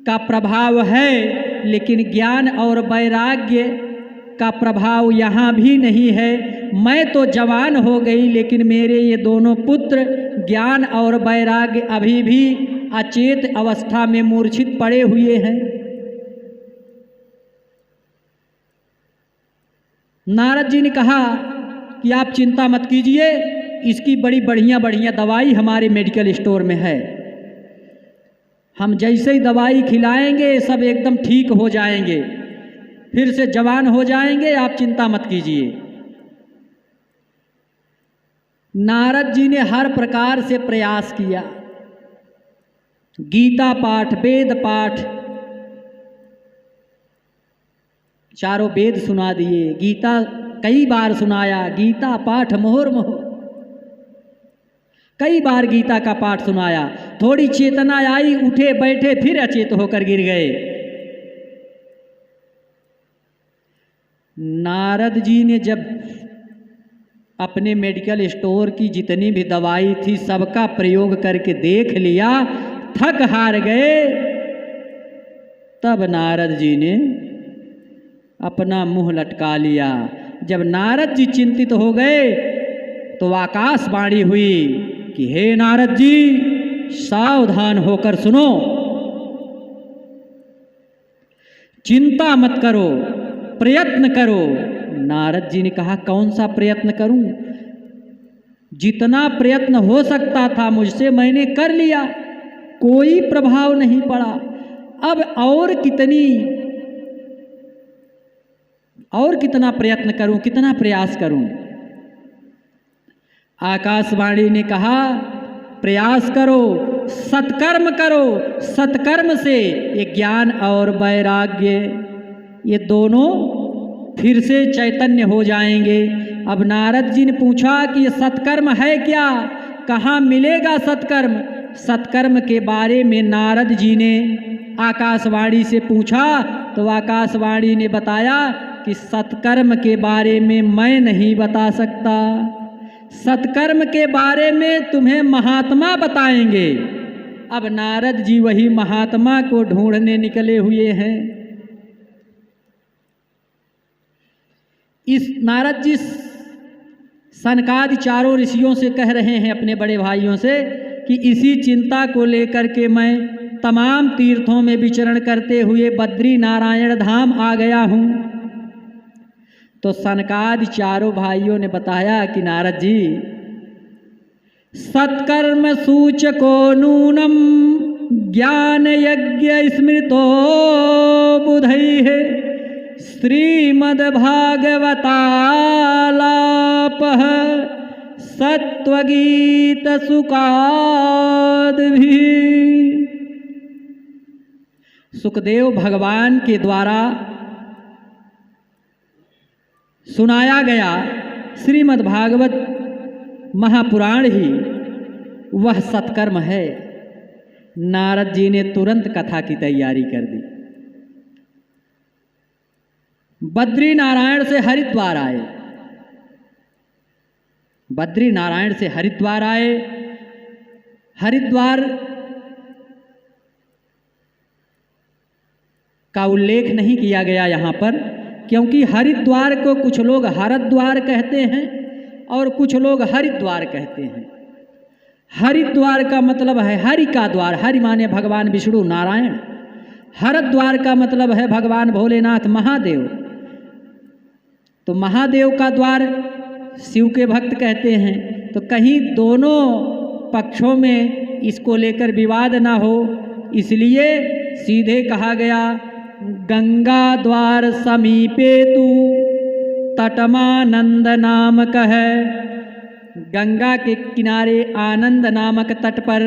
का प्रभाव है, लेकिन ज्ञान और वैराग्य का प्रभाव यहाँ भी नहीं है। मैं तो जवान हो गई, लेकिन मेरे ये दोनों पुत्र ज्ञान और वैराग्य अभी भी अचेत अवस्था में मूर्छित पड़े हुए हैं। नारद जी ने कहा कि आप चिंता मत कीजिए, इसकी बड़ी बढ़िया दवाई हमारे मेडिकल स्टोर में है। हम जैसे ही दवाई खिलाएंगे सब एकदम ठीक हो जाएंगे, फिर से जवान हो जाएंगे, आप चिंता मत कीजिए। नारद जी ने हर प्रकार से प्रयास किया, गीता पाठ, वेद पाठ, चारों वेद सुना दिए, गीता कई बार सुनाया, गीता पाठ मोहर मोहर कई बार गीता का पाठ सुनाया। थोड़ी चेतना आई, उठे बैठे फिर अचेत होकर गिर गए। नारद जी ने जब अपने मेडिकल स्टोर की जितनी भी दवाई थी सबका प्रयोग करके देख लिया, थक हार गए, तब नारद जी ने अपना मुंह लटका लिया। जब नारद जी चिंतित हो गए तो आकाशवाणी हुई कि हे नारद जी सावधान होकर सुनो, चिंता मत करो, प्रयत्न करो। नारद जी ने कहा कौन सा प्रयत्न करूं, जितना प्रयत्न हो सकता था मुझसे मैंने कर लिया, कोई प्रभाव नहीं पड़ा। अब और कितना प्रयत्न करूं, कितना प्रयास करूं। आकाशवाणी ने कहा प्रयास करो, सत्कर्म करो, सत्कर्म से ये ज्ञान और वैराग्य ये दोनों फिर से चैतन्य हो जाएंगे। अब नारद जी ने पूछा कि ये सत्कर्म है क्या, कहाँ मिलेगा सत्कर्म। सत्कर्म के बारे में नारद जी ने आकाशवाणी से पूछा तो आकाशवाणी ने बताया कि सत्कर्म के बारे में मैं नहीं बता सकता, सत्कर्म के बारे में तुम्हें महात्मा बताएंगे। अब नारद जी वही महात्मा को ढूंढने निकले हुए हैं। इस नारद जी सनकादि चारों ऋषियों से कह रहे हैं, अपने बड़े भाइयों से, कि इसी चिंता को लेकर के मैं तमाम तीर्थों में विचरण करते हुए बद्री नारायण धाम आ गया हूँ। तो सनकादि चारों भाइयों ने बताया कि नारद जी सत्कर्म सूचको नूनम ज्ञान यज्ञ स्मृतो बुधैः श्रीमद्भागवतालापः सत्वगीतसुकाद्भिः। सुखदेव भगवान के द्वारा सुनाया गया श्रीमद्भागवत महापुराण ही वह सत्कर्म है। नारद जी ने तुरंत कथा की तैयारी कर दी। बद्री नारायण से हरिद्वार आए। बद्री नारायण से हरिद्वार आए। हरिद्वार का उल्लेख नहीं किया गया यहाँ पर, क्योंकि हरिद्वार को कुछ लोग हरद्वार कहते हैं और कुछ लोग हरिद्वार कहते हैं। हरिद्वार का मतलब है हरि का द्वार, हरि माने भगवान विष्णु नारायण। हरद्वार का मतलब है भगवान भोलेनाथ महादेव। तो महादेव का द्वार शिव के भक्त कहते हैं। तो कहीं दोनों पक्षों में इसको लेकर विवाद ना हो, इसलिए सीधे कहा गया गंगा द्वार समीपे तू तटमानंद नामक है। गंगा के किनारे आनंद नामक तट पर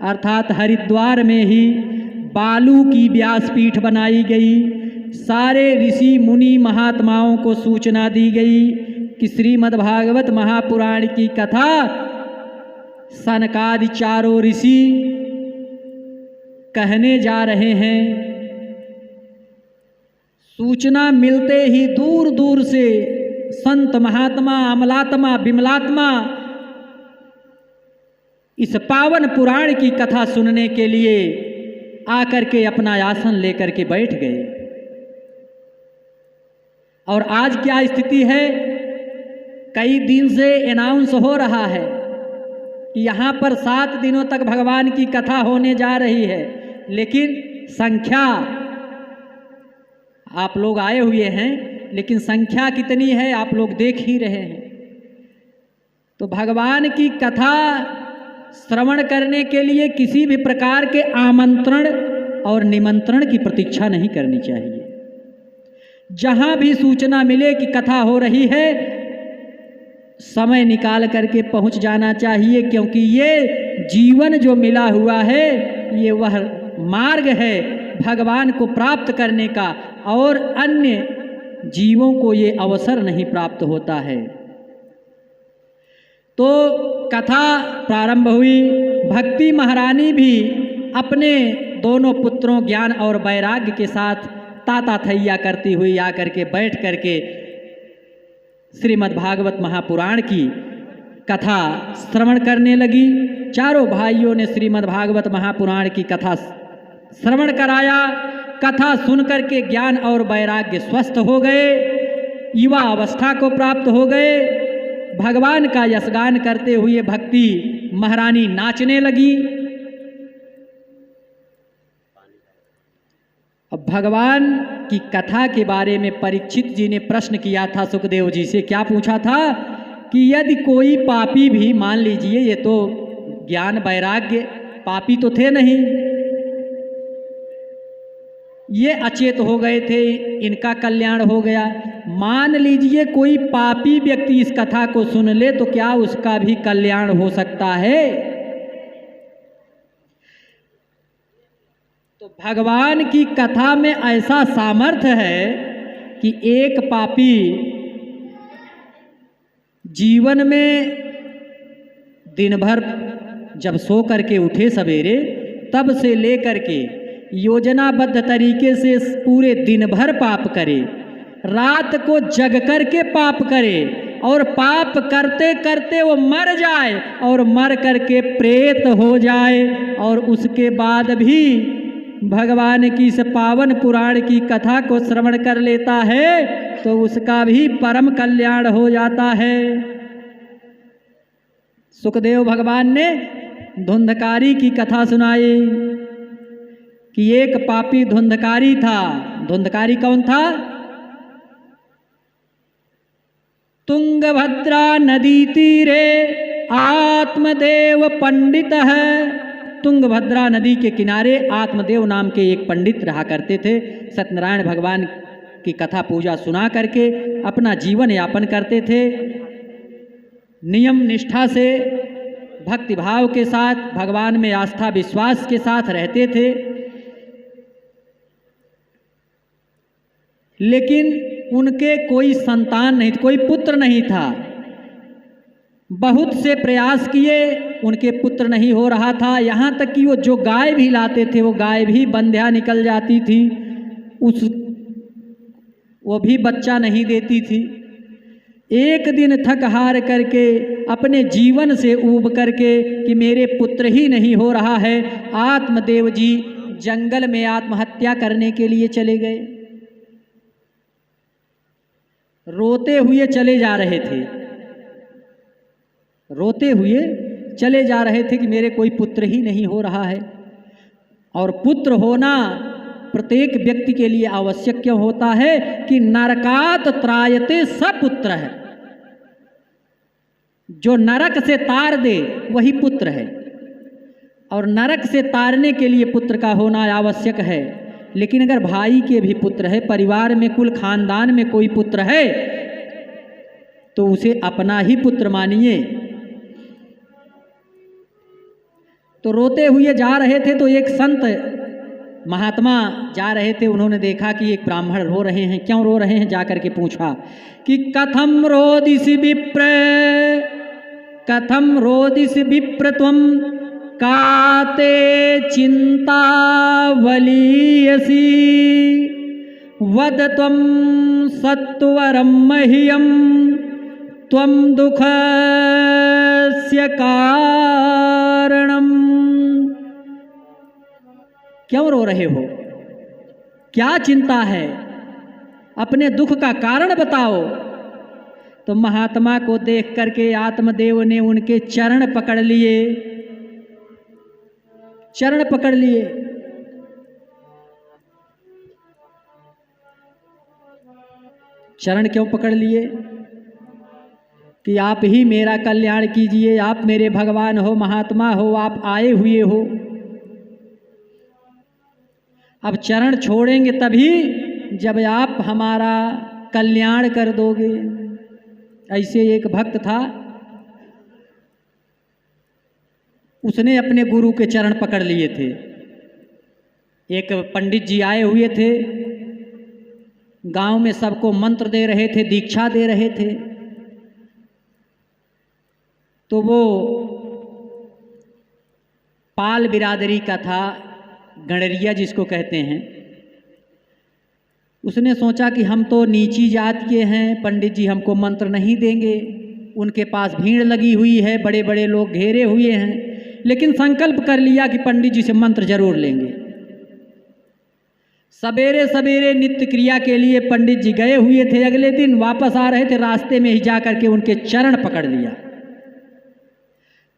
अर्थात हरिद्वार में ही बालू की व्यासपीठ बनाई गई। सारे ऋषि मुनि महात्माओं को सूचना दी गई कि श्रीमद्भागवत महापुराण की कथा सनकादि चारों ऋषि कहने जा रहे हैं। सूचना मिलते ही दूर दूर से संत महात्मा अमलात्मा विमलात्मा इस पावन पुराण की कथा सुनने के लिए आकर के अपना आसन लेकर के बैठ गए। और आज क्या स्थिति है, कई दिन से अनाउंस हो रहा है कि यहाँ पर 7 दिनों तक भगवान की कथा होने जा रही है, लेकिन संख्या आप लोग आए हुए हैं, लेकिन संख्या कितनी है आप लोग देख ही रहे हैं। तो भगवान की कथा श्रवण करने के लिए किसी भी प्रकार के आमंत्रण और निमंत्रण की प्रतीक्षा नहीं करनी चाहिए। जहाँ भी सूचना मिले कि कथा हो रही है, समय निकाल करके पहुँच जाना चाहिए, क्योंकि ये जीवन जो मिला हुआ है ये वह मार्ग है भगवान को प्राप्त करने का, और अन्य जीवों को ये अवसर नहीं प्राप्त होता है। तो कथा प्रारंभ हुई। भक्ति महारानी भी अपने दोनों पुत्रों ज्ञान और वैराग्य के साथ ताता थैया करती हुई आकर के बैठ करके श्रीमद्भागवत महापुराण की कथा श्रवण करने लगी। चारों भाइयों ने श्रीमद्भागवत महापुराण की कथा श्रवण कराया। कथा सुनकर के ज्ञान और वैराग्य स्वस्थ हो गए, युवा अवस्था को प्राप्त हो गए। भगवान का यशगान करते हुए भक्ति महारानी नाचने लगी। अब भगवान की कथा के बारे में परीक्षित जी ने प्रश्न किया था सुखदेव जी से। क्या पूछा था कि यदि कोई पापी भी, मान लीजिए ये तो ज्ञान वैराग्य पापी तो थे नहीं, ये अचेत हो गए थे, इनका कल्याण हो गया। मान लीजिए कोई पापी व्यक्ति इस कथा को सुन ले तो क्या उसका भी कल्याण हो सकता है? तो भगवान की कथा में ऐसा सामर्थ्य है कि एक पापी जीवन में दिन भर जब सो करके उठे सवेरे, तब से लेकर के योजनाबद्ध तरीके से पूरे दिन भर पाप करे, रात को जग करके पाप करे, और पाप करते करते वो मर जाए और मर करके प्रेत हो जाए, और उसके बाद भी भगवान की इस पावन पुराण की कथा को श्रवण कर लेता है तो उसका भी परम कल्याण हो जाता है। सुखदेव भगवान ने धुंधकारी की कथा सुनाई कि एक पापी धुंधकारी था। धुंधकारी कौन था? तुंगभद्रा नदी तीरे आत्मदेव पंडित है। तुंगभद्रा नदी के किनारे आत्मदेव नाम के एक पंडित रहा करते थे। सत्यनारायण भगवान की कथा पूजा सुना करके अपना जीवन यापन करते थे। नियम निष्ठा से, भक्ति भाव के साथ, भगवान में आस्था विश्वास के साथ रहते थे। लेकिन उनके कोई संतान नहीं, कोई पुत्र नहीं था। बहुत से प्रयास किए, उनके पुत्र नहीं हो रहा था। यहाँ तक कि वो जो गाय भी लाते थे वो गाय भी बंध्या निकल जाती थी, वो भी बच्चा नहीं देती थी। एक दिन थक हार करके, अपने जीवन से ऊब करके कि मेरे पुत्र ही नहीं हो रहा है, आत्मदेव जी जंगल में आत्महत्या करने के लिए चले गए। रोते हुए चले जा रहे थे, रोते हुए चले जा रहे थे कि मेरे कोई पुत्र ही नहीं हो रहा है। और पुत्र होना प्रत्येक व्यक्ति के लिए आवश्यक क्यों होता है कि नरकात त्रायते सपुत्र है। जो नरक से तार दे वही पुत्र है, और नरक से तारने के लिए पुत्र का होना आवश्यक है। लेकिन अगर भाई के भी पुत्र है, परिवार में, कुल खानदान में कोई पुत्र है, तो उसे अपना ही पुत्र मानिए। तो रोते हुए जा रहे थे तो एक संत महात्मा जा रहे थे, उन्होंने देखा कि एक ब्राह्मण रो रहे हैं। क्यों रो रहे हैं? जाकर के पूछा कि कथम रोदिसि विप्र, कथम रोदिसि विप्र त्वं काते चिंता वलीयसी वद त्वं सत्वरं मह्यं त्वं दुःखस्य कारणम्। क्यों रो रहे हो? क्या चिंता है? अपने दुख का कारण बताओ। तो महात्मा को देख करके आत्मदेव ने उनके चरण पकड़ लिए, चरण पकड़ लिए। चरण क्यों पकड़ लिए? कि आप ही मेरा कल्याण कीजिए, आप मेरे भगवान हो, महात्मा हो, आप आए हुए हो। अब चरण छोड़ेंगे तभी जब आप हमारा कल्याण कर दोगे। ऐसे एक भक्त था, उसने अपने गुरु के चरण पकड़ लिए थे। एक पंडित जी आए हुए थे, गांव में सबको मंत्र दे रहे थे, दीक्षा दे रहे थे। तो वो पाल बिरादरी का था, गणरिया जिसको कहते हैं। उसने सोचा कि हम तो नीची जात के हैं, पंडित जी हमको मंत्र नहीं देंगे। उनके पास भीड़ लगी हुई है, बड़े बड़े लोग घेरे हुए हैं। लेकिन संकल्प कर लिया कि पंडित जी से मंत्र जरूर लेंगे। सवेरे सवेरे नित्य क्रिया के लिए पंडित जी गए हुए थे। अगले दिन वापस आ रहे थे, रास्ते में ही जा करके उनके चरण पकड़ लिया,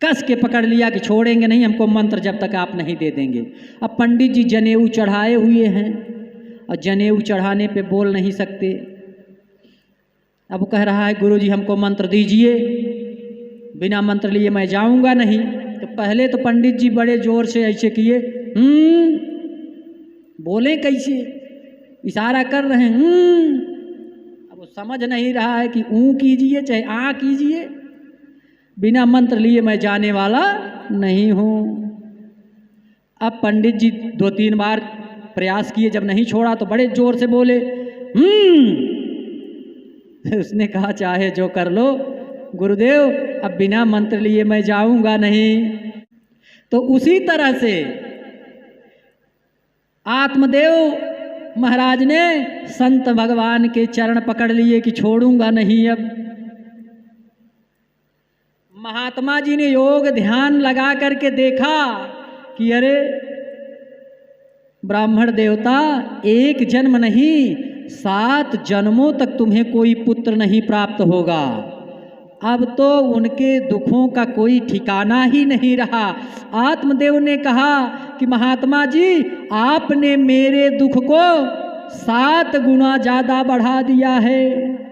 कस के पकड़ लिया कि छोड़ेंगे नहीं हमको मंत्र जब तक आप नहीं दे देंगे। अब पंडित जी जनेऊ चढ़ाए हुए हैं और जनेऊ चढ़ाने पे बोल नहीं सकते। अब वो कह रहा है गुरुजी हमको मंत्र दीजिए, बिना मंत्र लिए मैं जाऊंगा नहीं। तो पहले तो पंडित जी बड़े जोर से ऐसे किए, बोले कैसे, इशारा कर रहे हैं। अब वो समझ नहीं रहा है कि कीजिए चाहे कीजिए, बिना मंत्र लिए मैं जाने वाला नहीं हूँ। अब पंडित जी 2-3 बार प्रयास किए, जब नहीं छोड़ा तो बड़े जोर से बोले उसने कहा चाहे जो कर लो गुरुदेव, अब बिना मंत्र लिए मैं जाऊंगा नहीं। तो उसी तरह से आत्मदेव महाराज ने संत भगवान के चरण पकड़ लिए कि छोड़ूंगा नहीं। अब महात्मा जी ने योग ध्यान लगा करके देखा कि अरे ब्राह्मण देवता, एक जन्म नहीं 7 जन्मों तक तुम्हें कोई पुत्र नहीं प्राप्त होगा। अब तो उनके दुखों का कोई ठिकाना ही नहीं रहा। आत्मदेव ने कहा कि महात्मा जी आपने मेरे दुख को 7 गुना ज़्यादा बढ़ा दिया है,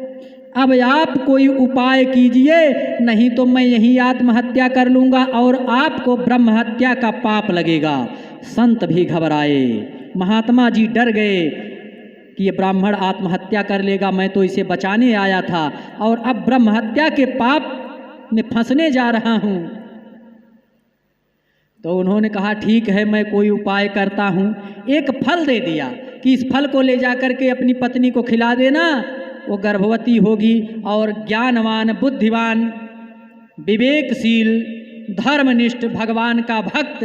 अब आप कोई उपाय कीजिए, नहीं तो मैं यही आत्महत्या कर लूँगा और आपको ब्रह्म हत्या का पाप लगेगा। संत भी घबराए, महात्मा जी डर गए। कि ये ब्राह्मण आत्महत्या कर लेगा, मैं तो इसे बचाने आया था और अब ब्रह्म हत्या के पाप में फंसने जा रहा हूँ। तो उन्होंने कहा ठीक है, मैं कोई उपाय करता हूँ। एक फल दे दिया कि इस फल को ले जा कर के अपनी पत्नी को खिला देना, वो गर्भवती होगी और ज्ञानवान, बुद्धिवान, विवेकशील, धर्मनिष्ठ, भगवान का भक्त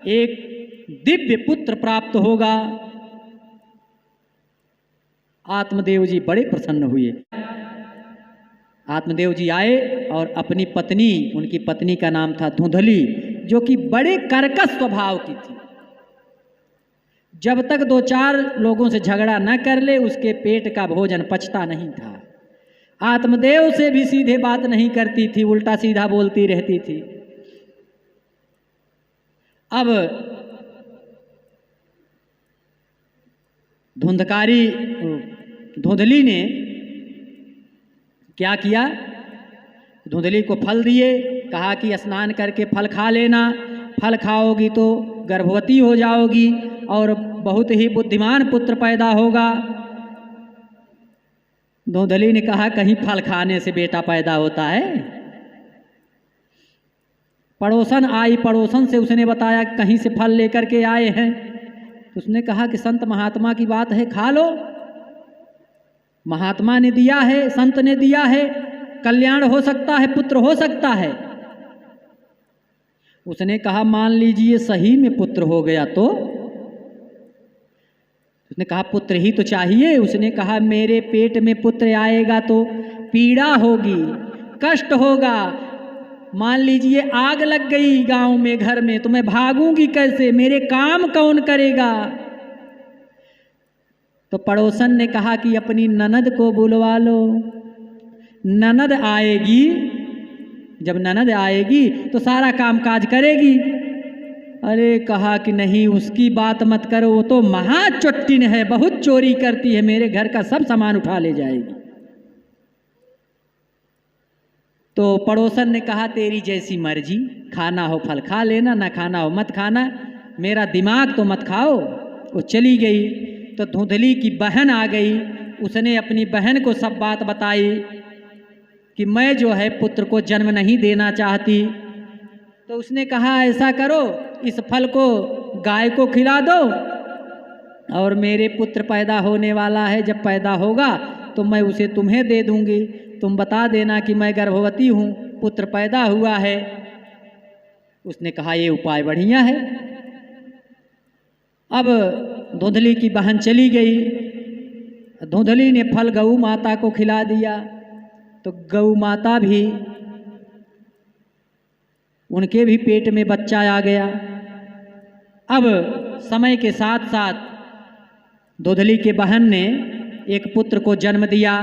एक दिव्य पुत्र प्राप्त होगा। आत्मदेव जी बड़े प्रसन्न हुए। आत्मदेव जी आए और अपनी पत्नी, उनकी पत्नी का नाम था धुंधली, जो कि बड़े कर्कश स्वभाव की थी। जब तक 2-4 लोगों से झगड़ा न कर ले उसके पेट का भोजन पचता नहीं था। आत्मदेव से भी सीधे बात नहीं करती थी, उल्टा सीधा बोलती रहती थी। अब धुंधली ने क्या किया, धुंधली को फल दिए, कहा कि स्नान करके फल खा लेना, फल खाओगी तो गर्भवती हो जाओगी और बहुत ही बुद्धिमान पुत्र पैदा होगा। धुंधली ने कहा कहीं फल खाने से बेटा पैदा होता है। पड़ोसन आई, पड़ोसन से उसने बताया कहीं से फल लेकर के आए हैं। उसने कहा कि संत महात्मा की बात है, खा लो, महात्मा ने दिया है, संत ने दिया है, कल्याण हो सकता है, पुत्र हो सकता है। उसने कहा मान लीजिए सही में पुत्र हो गया तो? उसने कहा पुत्र ही तो चाहिए। उसने कहा मेरे पेट में पुत्र आएगा तो पीड़ा होगी, कष्ट होगा। मान लीजिए आग लग गई गांव में, घर में, तो मैं भागूंगी कैसे, मेरे काम कौन करेगा? तो पड़ोसन ने कहा कि अपनी ननद को बुलवा लो, ननद आएगी, जब ननद आएगी तो सारा कामकाज करेगी। अरे कहा कि नहीं, उसकी बात मत करो, वो तो महाचोट्टिन है, बहुत चोरी करती है, मेरे घर का सब सामान उठा ले जाएगी। तो पड़ोसन ने कहा तेरी जैसी मर्जी, खाना हो फल खा लेना, ना खाना हो मत खाना, मेरा दिमाग तो मत खाओ। वो चली गई। तो धुंधली की बहन आ गई, उसने अपनी बहन को सब बात बताई कि मैं जो है पुत्र को जन्म नहीं देना चाहती। तो उसने कहा ऐसा करो, इस फल को गाय को खिला दो और मेरे पुत्र पैदा होने वाला है, जब पैदा होगा तो मैं उसे तुम्हें दे दूंगी, तुम बता देना कि मैं गर्भवती हूँ, पुत्र पैदा हुआ है। उसने कहा ये उपाय बढ़िया है। अब धुंधली की बहन चली गई। धुंधली ने फल गऊ माता को खिला दिया, तो गऊ माता भी, उनके भी पेट में बच्चा आ गया। अब समय के साथ साथ धुंधली के बहन ने एक पुत्र को जन्म दिया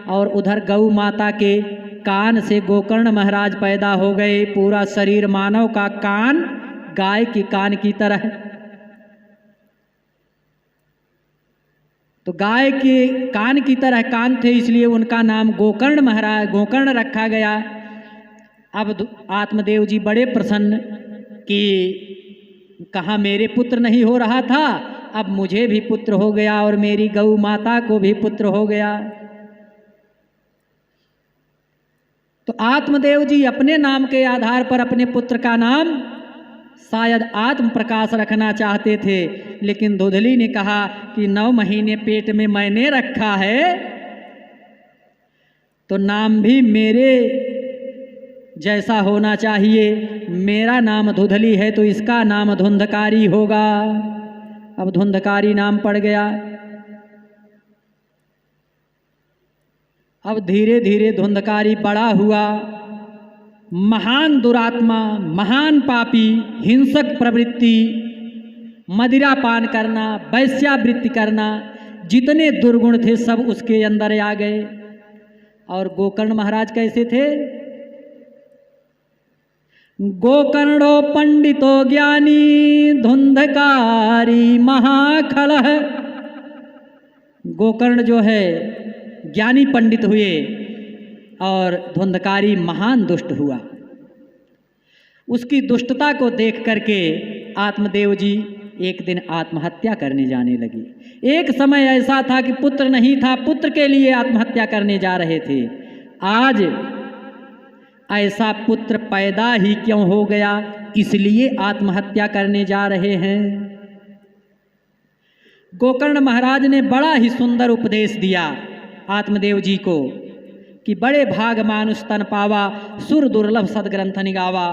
और उधर गऊ माता के कान से गोकर्ण महाराज पैदा हो गए। पूरा शरीर मानव का कान गाय के कान की तरह। तो गाय के कान की तरह कान थे, इसलिए उनका नाम गोकर्ण महाराज, गोकर्ण रखा गया। अब आत्मदेव जी बड़े प्रसन्न कि कहाँ मेरे पुत्र नहीं हो रहा था, अब मुझे भी पुत्र हो गया और मेरी गऊ माता को भी पुत्र हो गया। तो आत्मदेव जी अपने नाम के आधार पर अपने पुत्र का नाम शायद आत्म प्रकाश रखना चाहते थे, लेकिन धुंधली ने कहा कि 9 महीने पेट में मैंने रखा है तो नाम भी मेरे जैसा होना चाहिए। मेरा नाम धुंधली है तो इसका नाम धुंधकारी होगा। अब धुंधकारी नाम पड़ गया। अब धीरे धीरे धुंधकारी बड़ा हुआ। महान दुरात्मा, महान पापी, हिंसक प्रवृत्ति, मदिरा पान करना, वैश्यावृत्ति करना, जितने दुर्गुण थे सब उसके अंदर आ गए। और गोकर्ण महाराज कैसे थे? गोकर्णो पंडितो ज्ञानी धुंधकारी महाखलः। गोकर्ण जो है ज्ञानी पंडित हुए और धुंधकारी महान दुष्ट हुआ। उसकी दुष्टता को देख करके आत्मदेव जी एक दिन आत्महत्या करने जाने लगी। एक समय ऐसा था कि पुत्र नहीं था, पुत्र के लिए आत्महत्या करने जा रहे थे। आज ऐसा पुत्र पैदा ही क्यों हो गया, इसलिए आत्महत्या करने जा रहे हैं। गोकर्ण महाराज ने बड़ा ही सुंदर उपदेश दिया आत्मदेव जी को कि बड़े भाग मानुष तन पावा, सुर दुर्लभ सदग्रंथ निगावा,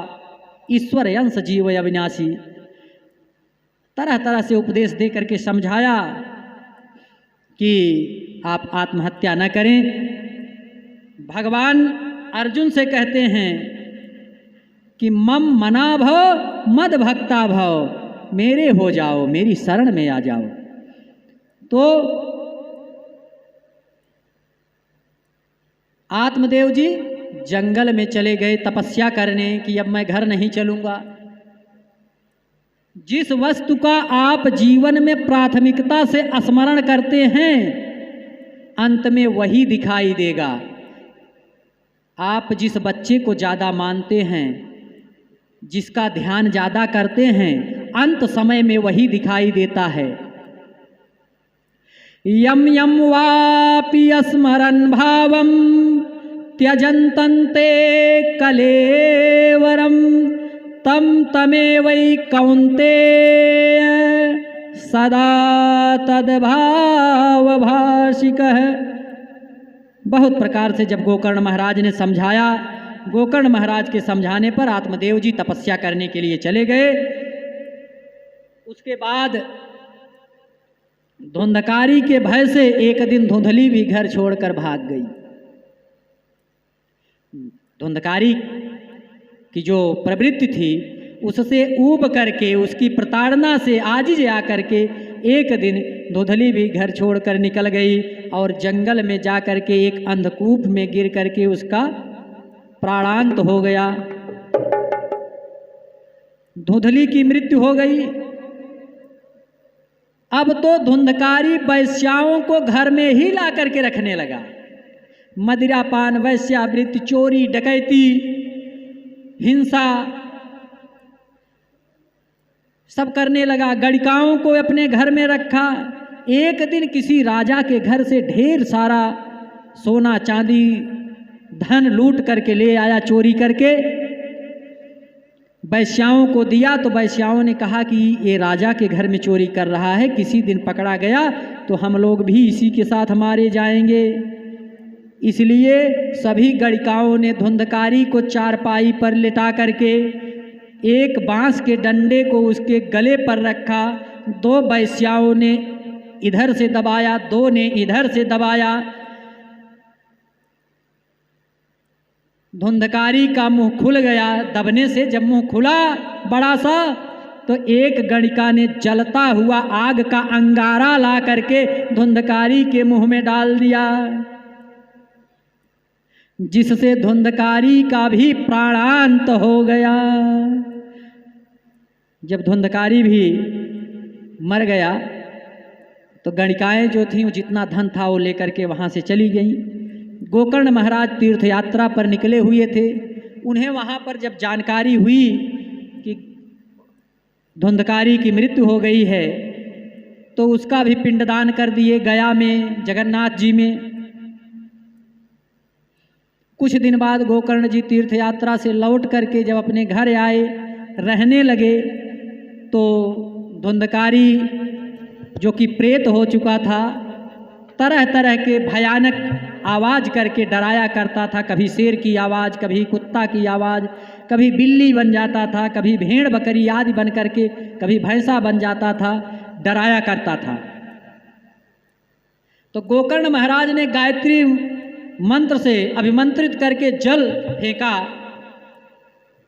ईश्वर अंश जीव अविनाशी। तरह तरह से उपदेश दे करके समझाया कि आप आत्महत्या न करें। भगवान अर्जुन से कहते हैं कि मम मना भव मद भक्ता भव, मेरे हो जाओ, मेरी शरण में आ जाओ। तो आत्मदेव जी जंगल में चले गए तपस्या करने कि अब मैं घर नहीं चलूंगा। जिस वस्तु का आप जीवन में प्राथमिकता से स्मरण करते हैं, अंत में वही दिखाई देगा। आप जिस बच्चे को ज़्यादा मानते हैं, जिसका ध्यान ज़्यादा करते हैं, अंत समय में वही दिखाई देता है। यम यम वापि स्मरन् भावम त्यजन्तन्ते कलेवरम तम तमेवै कौन्तेय सदा तद्भाव भाषिकः। बहुत प्रकार से जब गोकर्ण महाराज ने समझाया, गोकर्ण महाराज के समझाने पर आत्मदेव जी तपस्या करने के लिए चले गए। उसके बाद धुंधकारी के भय से एक दिन धुंधली भी घर छोड़कर भाग गई। धुंधकारी की जो प्रवृत्ति थी उससे ऊब करके, उसकी प्रताड़ना से आजिज आकर के एक दिन धुंधली भी घर छोड़कर निकल गई और जंगल में जा कर के एक अंधकूप में गिर करके उसका प्राणांत हो गया। धुंधली की मृत्यु हो गई। अब तो धुंधकारी वैश्याओं को घर में ही ला करके रखने लगा। मदिरापान, वैश्यावृत्ति, चोरी, डकैती, हिंसा सब करने लगा। गणिकाओं को अपने घर में रखा। एक दिन किसी राजा के घर से ढेर सारा सोना चांदी धन लूट करके ले आया, चोरी करके वैश्याओं को दिया। तो वैश्याओं ने कहा कि ये राजा के घर में चोरी कर रहा है, किसी दिन पकड़ा गया तो हम लोग भी इसी के साथ मारे जाएंगे। इसलिए सभी गणिकाओं ने धुंधकारी को चारपाई पर लिटा करके एक बांस के डंडे को उसके गले पर रखा। दो वैश्याओं ने इधर से दबाया, दो ने इधर से दबाया। धुंधकारी का मुंह खुल गया दबने से। जब मुंह खुला बड़ा सा तो एक गणिका ने जलता हुआ आग का अंगारा ला करके धुंधकारी के मुंह में डाल दिया, जिससे धुंधकारी का भी प्राणांत हो गया। जब धुंधकारी भी मर गया तो गणिकाएं जो थीं, जितना धन था वो लेकर के वहाँ से चली गईं। गोकर्ण महाराज तीर्थ यात्रा पर निकले हुए थे। उन्हें वहाँ पर जब जानकारी हुई कि धुंधकारी की मृत्यु हो गई है तो उसका भी पिंडदान कर दिए गया में, जगन्नाथ जी में। कुछ दिन बाद गोकर्ण जी तीर्थ यात्रा से लौट करके जब अपने घर आए, रहने लगे, तो धुंधकारी जो कि प्रेत हो चुका था, तरह तरह के भयानक आवाज़ करके डराया करता था। कभी शेर की आवाज़, कभी कुत्ता की आवाज़, कभी बिल्ली बन जाता था, कभी भेड़ बकरी आदि बन करके, कभी भैंसा बन जाता था, डराया करता था। तो गोकर्ण महाराज ने गायत्री मंत्र से अभिमंत्रित करके जल फेंका।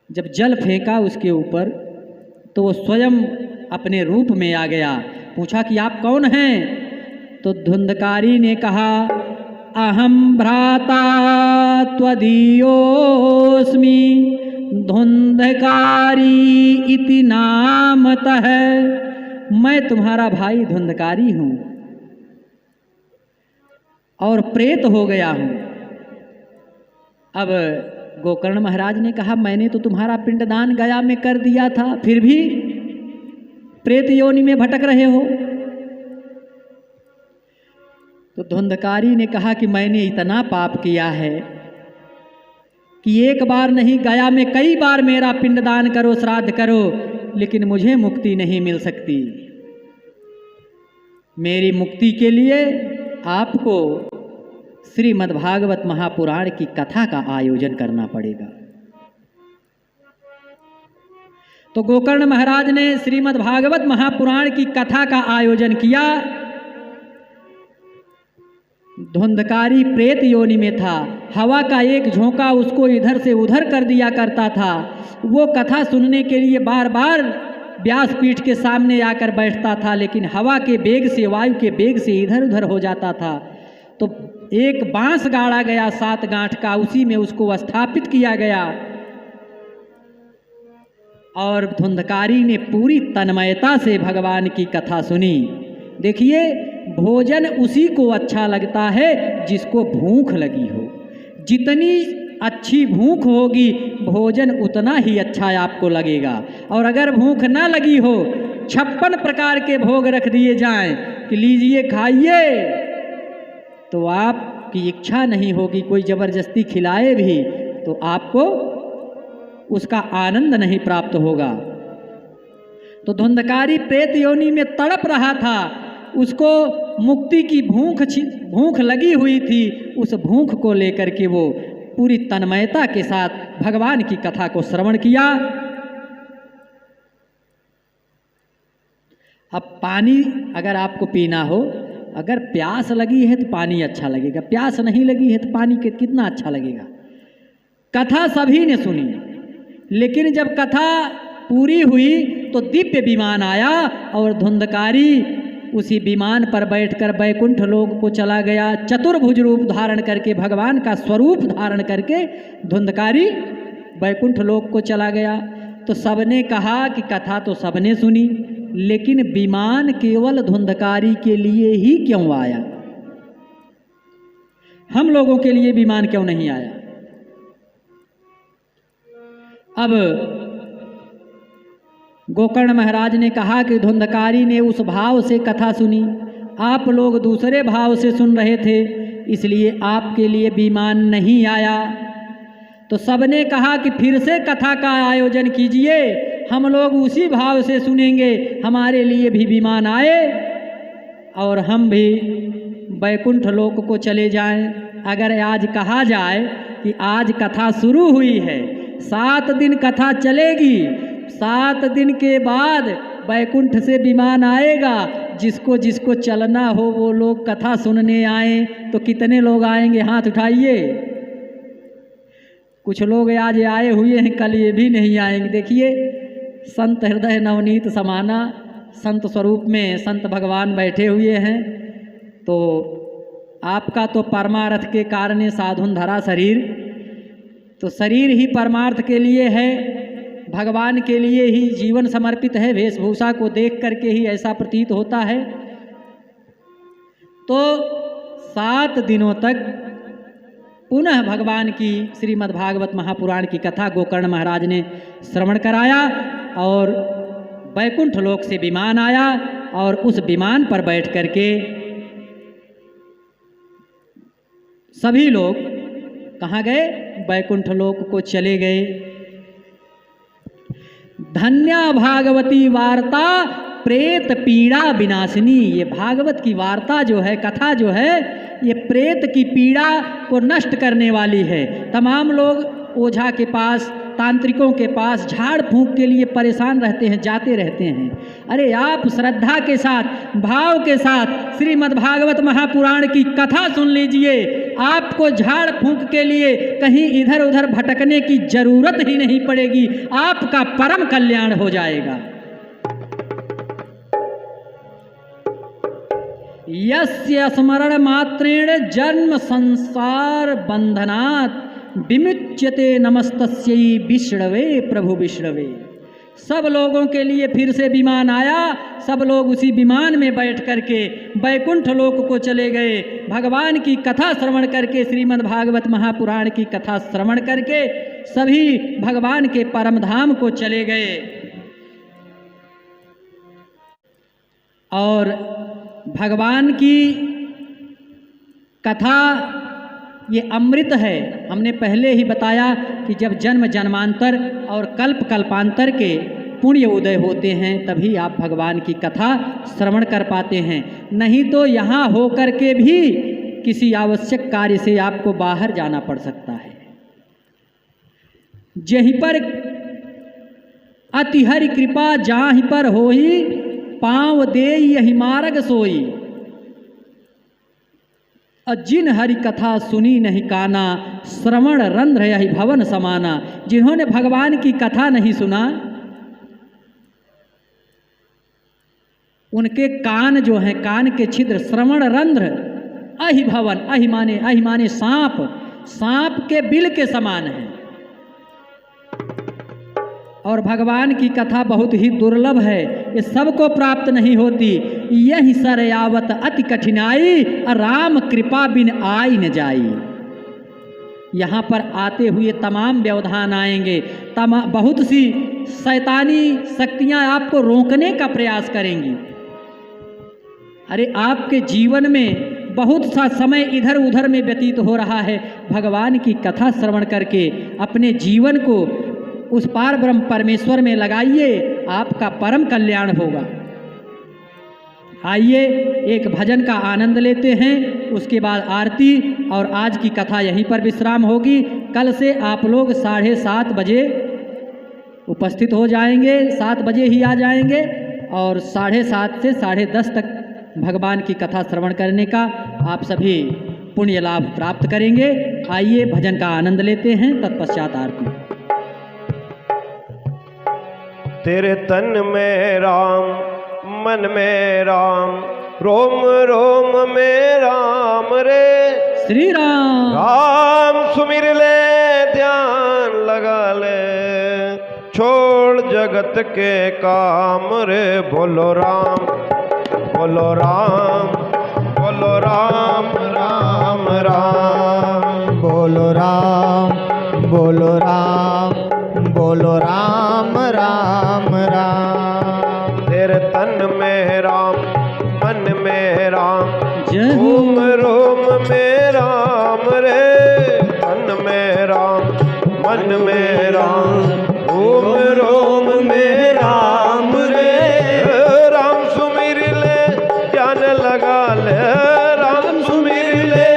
जब जल फेंका उसके ऊपर तो वो स्वयं अपने रूप में आ गया। पूछा कि आप कौन हैं? तो धुंधकारी ने कहा, अहम भ्राता त्वदीयोऽस्मि धुंधकारी इति नामतः। मैं तुम्हारा भाई धुंधकारी हूँ और प्रेत हो गया हूँ। अब गोकर्ण महाराज ने कहा, मैंने तो तुम्हारा पिंडदान गया में कर दिया था, फिर भी प्रेत योनि में भटक रहे हो। तो धुंधकारी ने कहा कि मैंने इतना पाप किया है कि एक बार नहीं, गया में कई बार मेरा पिंडदान करो, श्राद्ध करो, लेकिन मुझे मुक्ति नहीं मिल सकती। मेरी मुक्ति के लिए आपको श्रीमद्भागवत महापुराण की कथा का आयोजन करना पड़ेगा। तो गोकर्ण महाराज ने श्रीमद्भागवत महापुराण की कथा का आयोजन किया। धुंधकारी प्रेत योनि में था, हवा का एक झोंका उसको इधर से उधर कर दिया करता था। वो कथा सुनने के लिए बार बार व्यासपीठ के सामने आकर बैठता था, लेकिन हवा के वेग से, वायु के वेग से इधर उधर हो जाता था। तो एक बांस गाड़ा गया 7 गांठ का, उसी में उसको स्थापित किया गया और धुंधकारी ने पूरी तन्मयता से भगवान की कथा सुनी। देखिए, भोजन उसी को अच्छा लगता है जिसको भूख लगी हो। जितनी अच्छी भूख होगी, भोजन उतना ही अच्छा आपको लगेगा। और अगर भूख ना लगी हो, 56 प्रकार के भोग रख दिए जाएं कि लीजिए खाइए, तो आपकी इच्छा नहीं होगी। कोई ज़बरदस्ती खिलाए भी तो आपको उसका आनंद नहीं प्राप्त होगा। तो धुंधकारी प्रेत योनि में तड़प रहा था, उसको मुक्ति की भूख लगी हुई थी। उस भूख को लेकर के वो पूरी तन्मयता के साथ भगवान की कथा को श्रवण किया। अब पानी अगर आपको पीना हो, अगर प्यास लगी है तो पानी अच्छा लगेगा, प्यास नहीं लगी है तो पानी कितना अच्छा लगेगा। कथा सभी ने सुनी, लेकिन जब कथा पूरी हुई तो दिव्य विमान आया और धुंधकारी उसी विमान पर बैठकर बैकुंठ लोक को चला गया। चतुर्भुज रूप धारण करके, भगवान का स्वरूप धारण करके धुंधकारी बैकुंठ लोक को चला गया। तो सबने कहा कि कथा तो सबने सुनी, लेकिन विमान केवल धुंधकारी के लिए ही क्यों आया? हम लोगों के लिए विमान क्यों नहीं आया? अब गोकर्ण महाराज ने कहा कि धुंधकारी ने उस भाव से कथा सुनी, आप लोग दूसरे भाव से सुन रहे थे, इसलिए आपके लिए विमान नहीं आया। तो सबने कहा कि फिर से कथा का आयोजन कीजिए, हम लोग उसी भाव से सुनेंगे, हमारे लिए भी विमान आए और हम भी बैकुंठ लोक को चले जाएं। अगर आज कहा जाए कि आज कथा शुरू हुई है, 7 दिन कथा चलेगी, 7 दिन के बाद बैकुंठ से विमान आएगा, जिसको जिसको चलना हो वो लोग कथा सुनने आए, तो कितने लोग आएंगे? हाथ उठाइए। कुछ लोग आज आए हुए हैं, कल ये भी नहीं आएंगे। देखिए, संत हृदय नवनीत समाना, संत स्वरूप में संत भगवान बैठे हुए हैं। तो आपका तो परमार्थ के कारण साधुन धरा शरीर, तो शरीर ही परमार्थ के लिए है, भगवान के लिए ही जीवन समर्पित है। वेशभूषा को देख करके ही ऐसा प्रतीत होता है। तो 7 दिनों तक पुनः भगवान की श्रीमद्भागवत महापुराण की कथा गोकर्ण महाराज ने श्रवण कराया और बैकुंठ लोक से विमान आया और उस विमान पर बैठ करके सभी लोग कहाँ गए? बैकुंठ लोक को चले गए। धन्या भागवती वार्ता प्रेत पीड़ा विनाशिनी। ये भागवत की वार्ता जो है, कथा जो है, ये प्रेत की पीड़ा को नष्ट करने वाली है। तमाम लोग ओझा के पास, तांत्रिकों के पास झाड़ फूंक के लिए परेशान रहते हैं, जाते रहते हैं। अरे आप श्रद्धा के साथ, भाव के साथ श्रीमद्भागवत महापुराण की कथा सुन लीजिए, आपको झाड़ फूंक के लिए कहीं इधर उधर भटकने की जरूरत ही नहीं पड़ेगी, आपका परम कल्याण हो जाएगा। यस्य स्मरण मात्रेण जन्म संसार बंधनात् विमुच्यते नमस्तस्यै विष्णवे प्रभु विष्णवे। सब लोगों के लिए फिर से विमान आया, सब लोग उसी विमान में बैठ करके बैकुंठ लोक को चले गए। भगवान की कथा श्रवण करके, श्रीमद्भागवत महापुराण की कथा श्रवण करके सभी भगवान के परम धाम को चले गए। और भगवान की कथा ये अमृत है। हमने पहले ही बताया कि जब जन्म जन्मांतर और कल्प कल्पांतर के पुण्य उदय होते हैं तभी आप भगवान की कथा श्रवण कर पाते हैं, नहीं तो यहाँ होकर के भी किसी आवश्यक कार्य से आपको बाहर जाना पड़ सकता है। जहीं पर अति हरि कृपा जाहि पर होई, पाँव दे यही मार्ग सोई। जिन हरि कथा सुनी नहीं काना, श्रवण रंध्र यही भवन समाना। जिन्होंने भगवान की कथा नहीं सुना उनके कान जो हैं, कान के छिद्र, श्रवण रंध्र अहि भवन, अहि माने सांप, सांप के बिल के समान है। और भगवान की कथा बहुत ही दुर्लभ है, ये सबको प्राप्त नहीं होती। यही सरयावत अति कठिनाई, राम कृपा बिन आई न जाई। यहाँ पर आते हुए तमाम व्यवधान आएंगे, बहुत सी शैतानी शक्तियाँ आपको रोकने का प्रयास करेंगी। अरे आपके जीवन में बहुत सा समय इधर उधर में व्यतीत हो रहा है, भगवान की कथा श्रवण करके अपने जीवन को उस पार ब्रह्म परमेश्वर में लगाइए, आपका परम कल्याण होगा। आइए एक भजन का आनंद लेते हैं, उसके बाद आरती और आज की कथा यहीं पर विश्राम होगी। कल से आप लोग 7:30 बजे उपस्थित हो जाएंगे, 7 बजे ही आ जाएंगे और 7:30 से 10:30 तक भगवान की कथा श्रवण करने का आप सभी पुण्य लाभ प्राप्त करेंगे। आइए भजन का आनंद लेते हैं, तत्पश्चात आरती। तेरे तन में राम, मन में राम, रोम रोम में राम रे। श्री राम राम सुमिर ले, ध्यान लगा ले, छोड़ जगत के काम रे। बोलो राम, बोलो राम, बोलो राम, राम राम। बोलो राम, बोलो राम, बोलो राम, राम राम। तेरे तन में राम, मन में राम, जय हो। रोम रोम में राम रे। तन में राम, मन में राम, रोम रोम में राम रे। राम सुमिर ले, ध्यान लगा ले, राम सुमिर ले,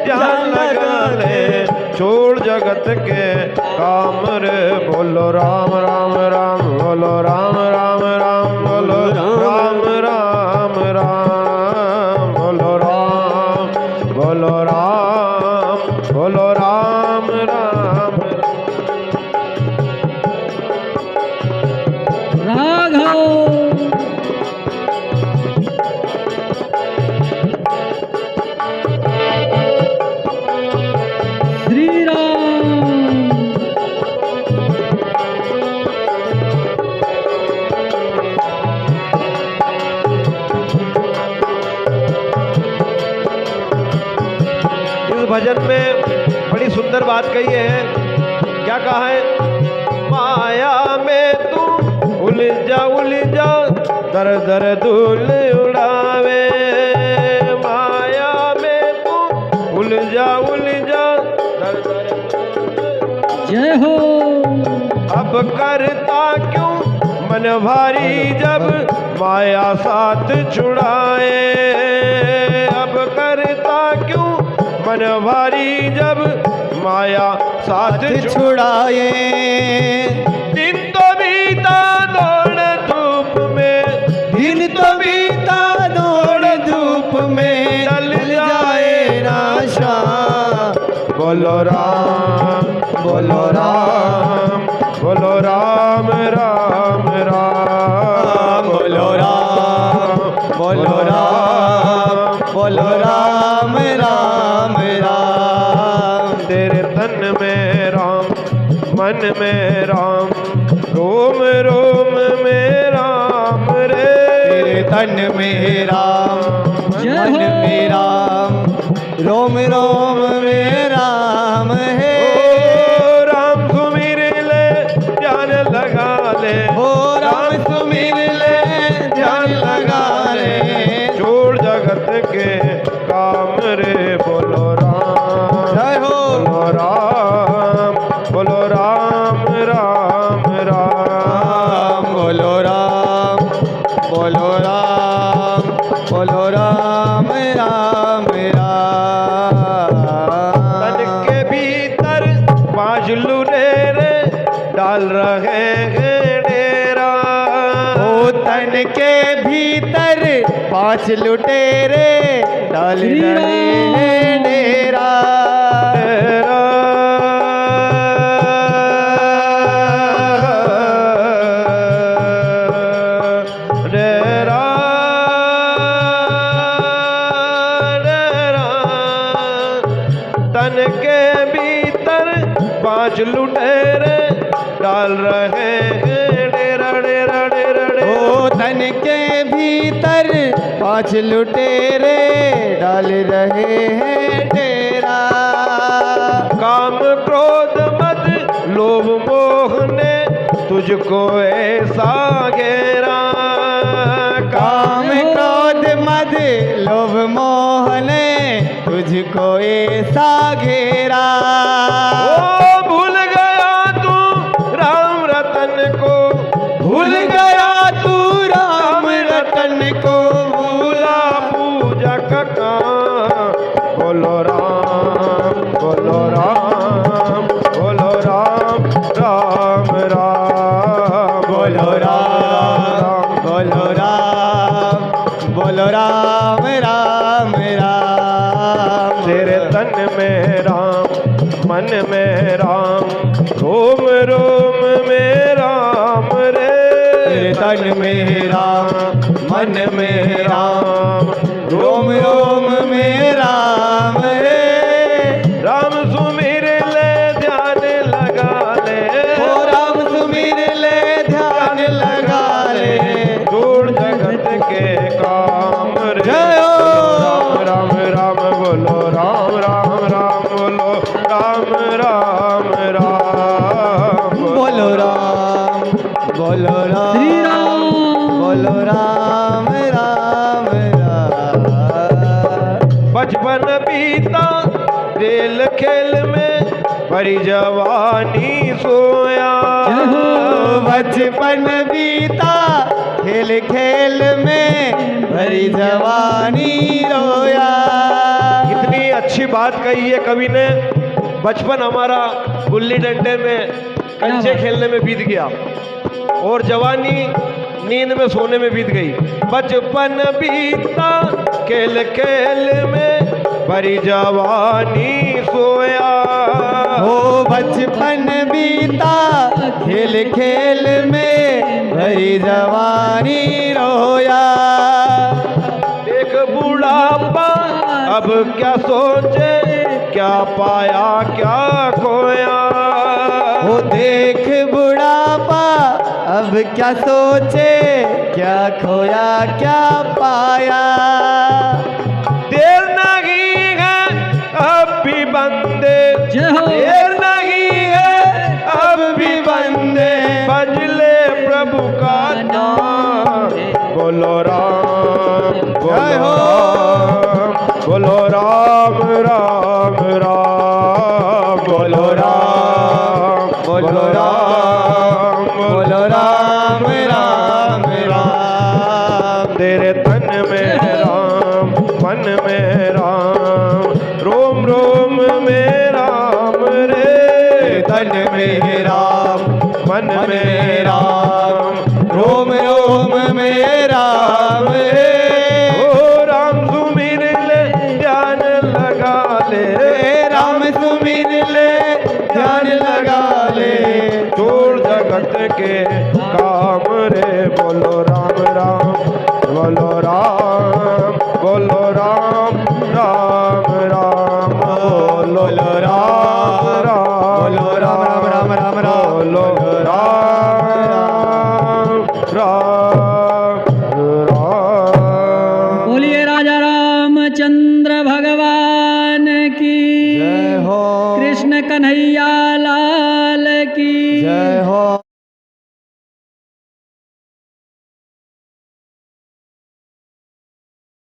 ध्यान लगा ले, छोड़ जगत के काम रे। बोलो राम राम राम, बोलो राम राम राम, बोलो राम राम राम, बोलो राम, बोलो राम, बोलो राम राम। राघव श्री राम। इस भजन में बड़ी सुंदर बात कही है। क्या कहा है? माया में तू उलझा दर दर धूल उड़ावे। माया में तू उलझा दर दर। जय हो। अब करता क्यों मन भारी जब माया साथ छुड़ाए। अब करता क्यों मन भारी जब माया साथ छुड़ाए। दिन तो बीता दौड़ धूप में, दिन तो बीता दौड़ धूप में, डल जाए नाशा। बोलो राम, बोलो राम, बोलो राम राम राम, बोलो राम, बोलो राम, बोलो राम राम राम। तेरे तन में राम, मन में राम, रोम रोम में राम रे। तेरे तन में राम, जय मन हो। में राम, रोम रोम में राम है। ओ राम सुमिर ले, ध्यान लगा ले, ओ राम सुमिर ले, ध्यान लगा ले, राम राम बोलो राम बोलो राम बोलो राम राम राम। तन के भीतर 5 लुटेरे डाल रहे हैं डेरा। ओ तन के भीतर 5 लुटेरे डाल श्री रहे राम। हैं डेरा। डेरा डेरा डेरा तन के भीतर 5 लुटेरे डाल रहे हैं डेरा डेरा डेरा डेरा। ओ तन के भीतर 5 लुटेरे डाल रहे हैं डेरा। काम क्रोध मद लोभ मोह ने तुझको ऐसा घेरा। काम क्रोध मद लोभ मोह ने तुझको ऐसा घेरा। ओ भूल गया तू राम रतन को, भूल गया तू राम रतन को। भूला पूजा का काम। बोलो राम बोलो राम बोलो राम राम राम बोलो राम बोलो राम बोलो राम राम राम। तेरे तन में राम मन में राम रोम रोम में राम रे। तेरे तन में राम मन में राम रोम रोम में राम रे। राम सुमिर ले ध्यान लगा ले। ओ राम सुमिर ले ध्यान लगा ले। जोड़ जगत के काम रे। जय हो। राम राम राम बोलो राम राम राम बोलो राम राम राम बोलो राम बोलो राम श्री राम। बोलो राम राम राम। बचपन बीता खेल खेल में भरी जवानी सोया। बचपन बीता खेल खेल में भरी जवानी रोया। इतनी अच्छी बात कही है कवि ने। बचपन हमारा गुल्ली डंडे में कंचे खेलने में बीत गया और जवानी नींद में सोने में बीत गई। बचपन बीता खेल खेल में भरी जवानी सोया। हो बचपन बीता खेल खेल में भरी जवानी रोया। देख बुढ़ापा अब क्या सोचे क्या पाया क्या खोया। वो देख बुढ़ापा अब क्या सोचे क्या खोया क्या पाया। देर नहीं है अब भी बंदे, जय हो। देर नहीं है अब भी बंदे भजले प्रभु का नाम। बोलो राम जय हो। बोलो राम राम राम बोलो राम बोलो राम बोलो राम राम राम। तेरे तन में राम मन में राम रोम रोम में राम रे। तन में राम मन में राम रोम रोम में राम रे। ओ राम सुमिर ले ध्यान लगा ले। राम सुमिर ले ध्यान लगा ले। छोड़ जगत के काम रे। बोलो राम राम बोलो राम बोलो राम राम राम बोलो राम बोलो राम राम राम राम बोलो राम राम राम। बोलिए राजा रामचंद्र भगवान की। जय हो कृष्ण कन्हैया लाल की। जय हो।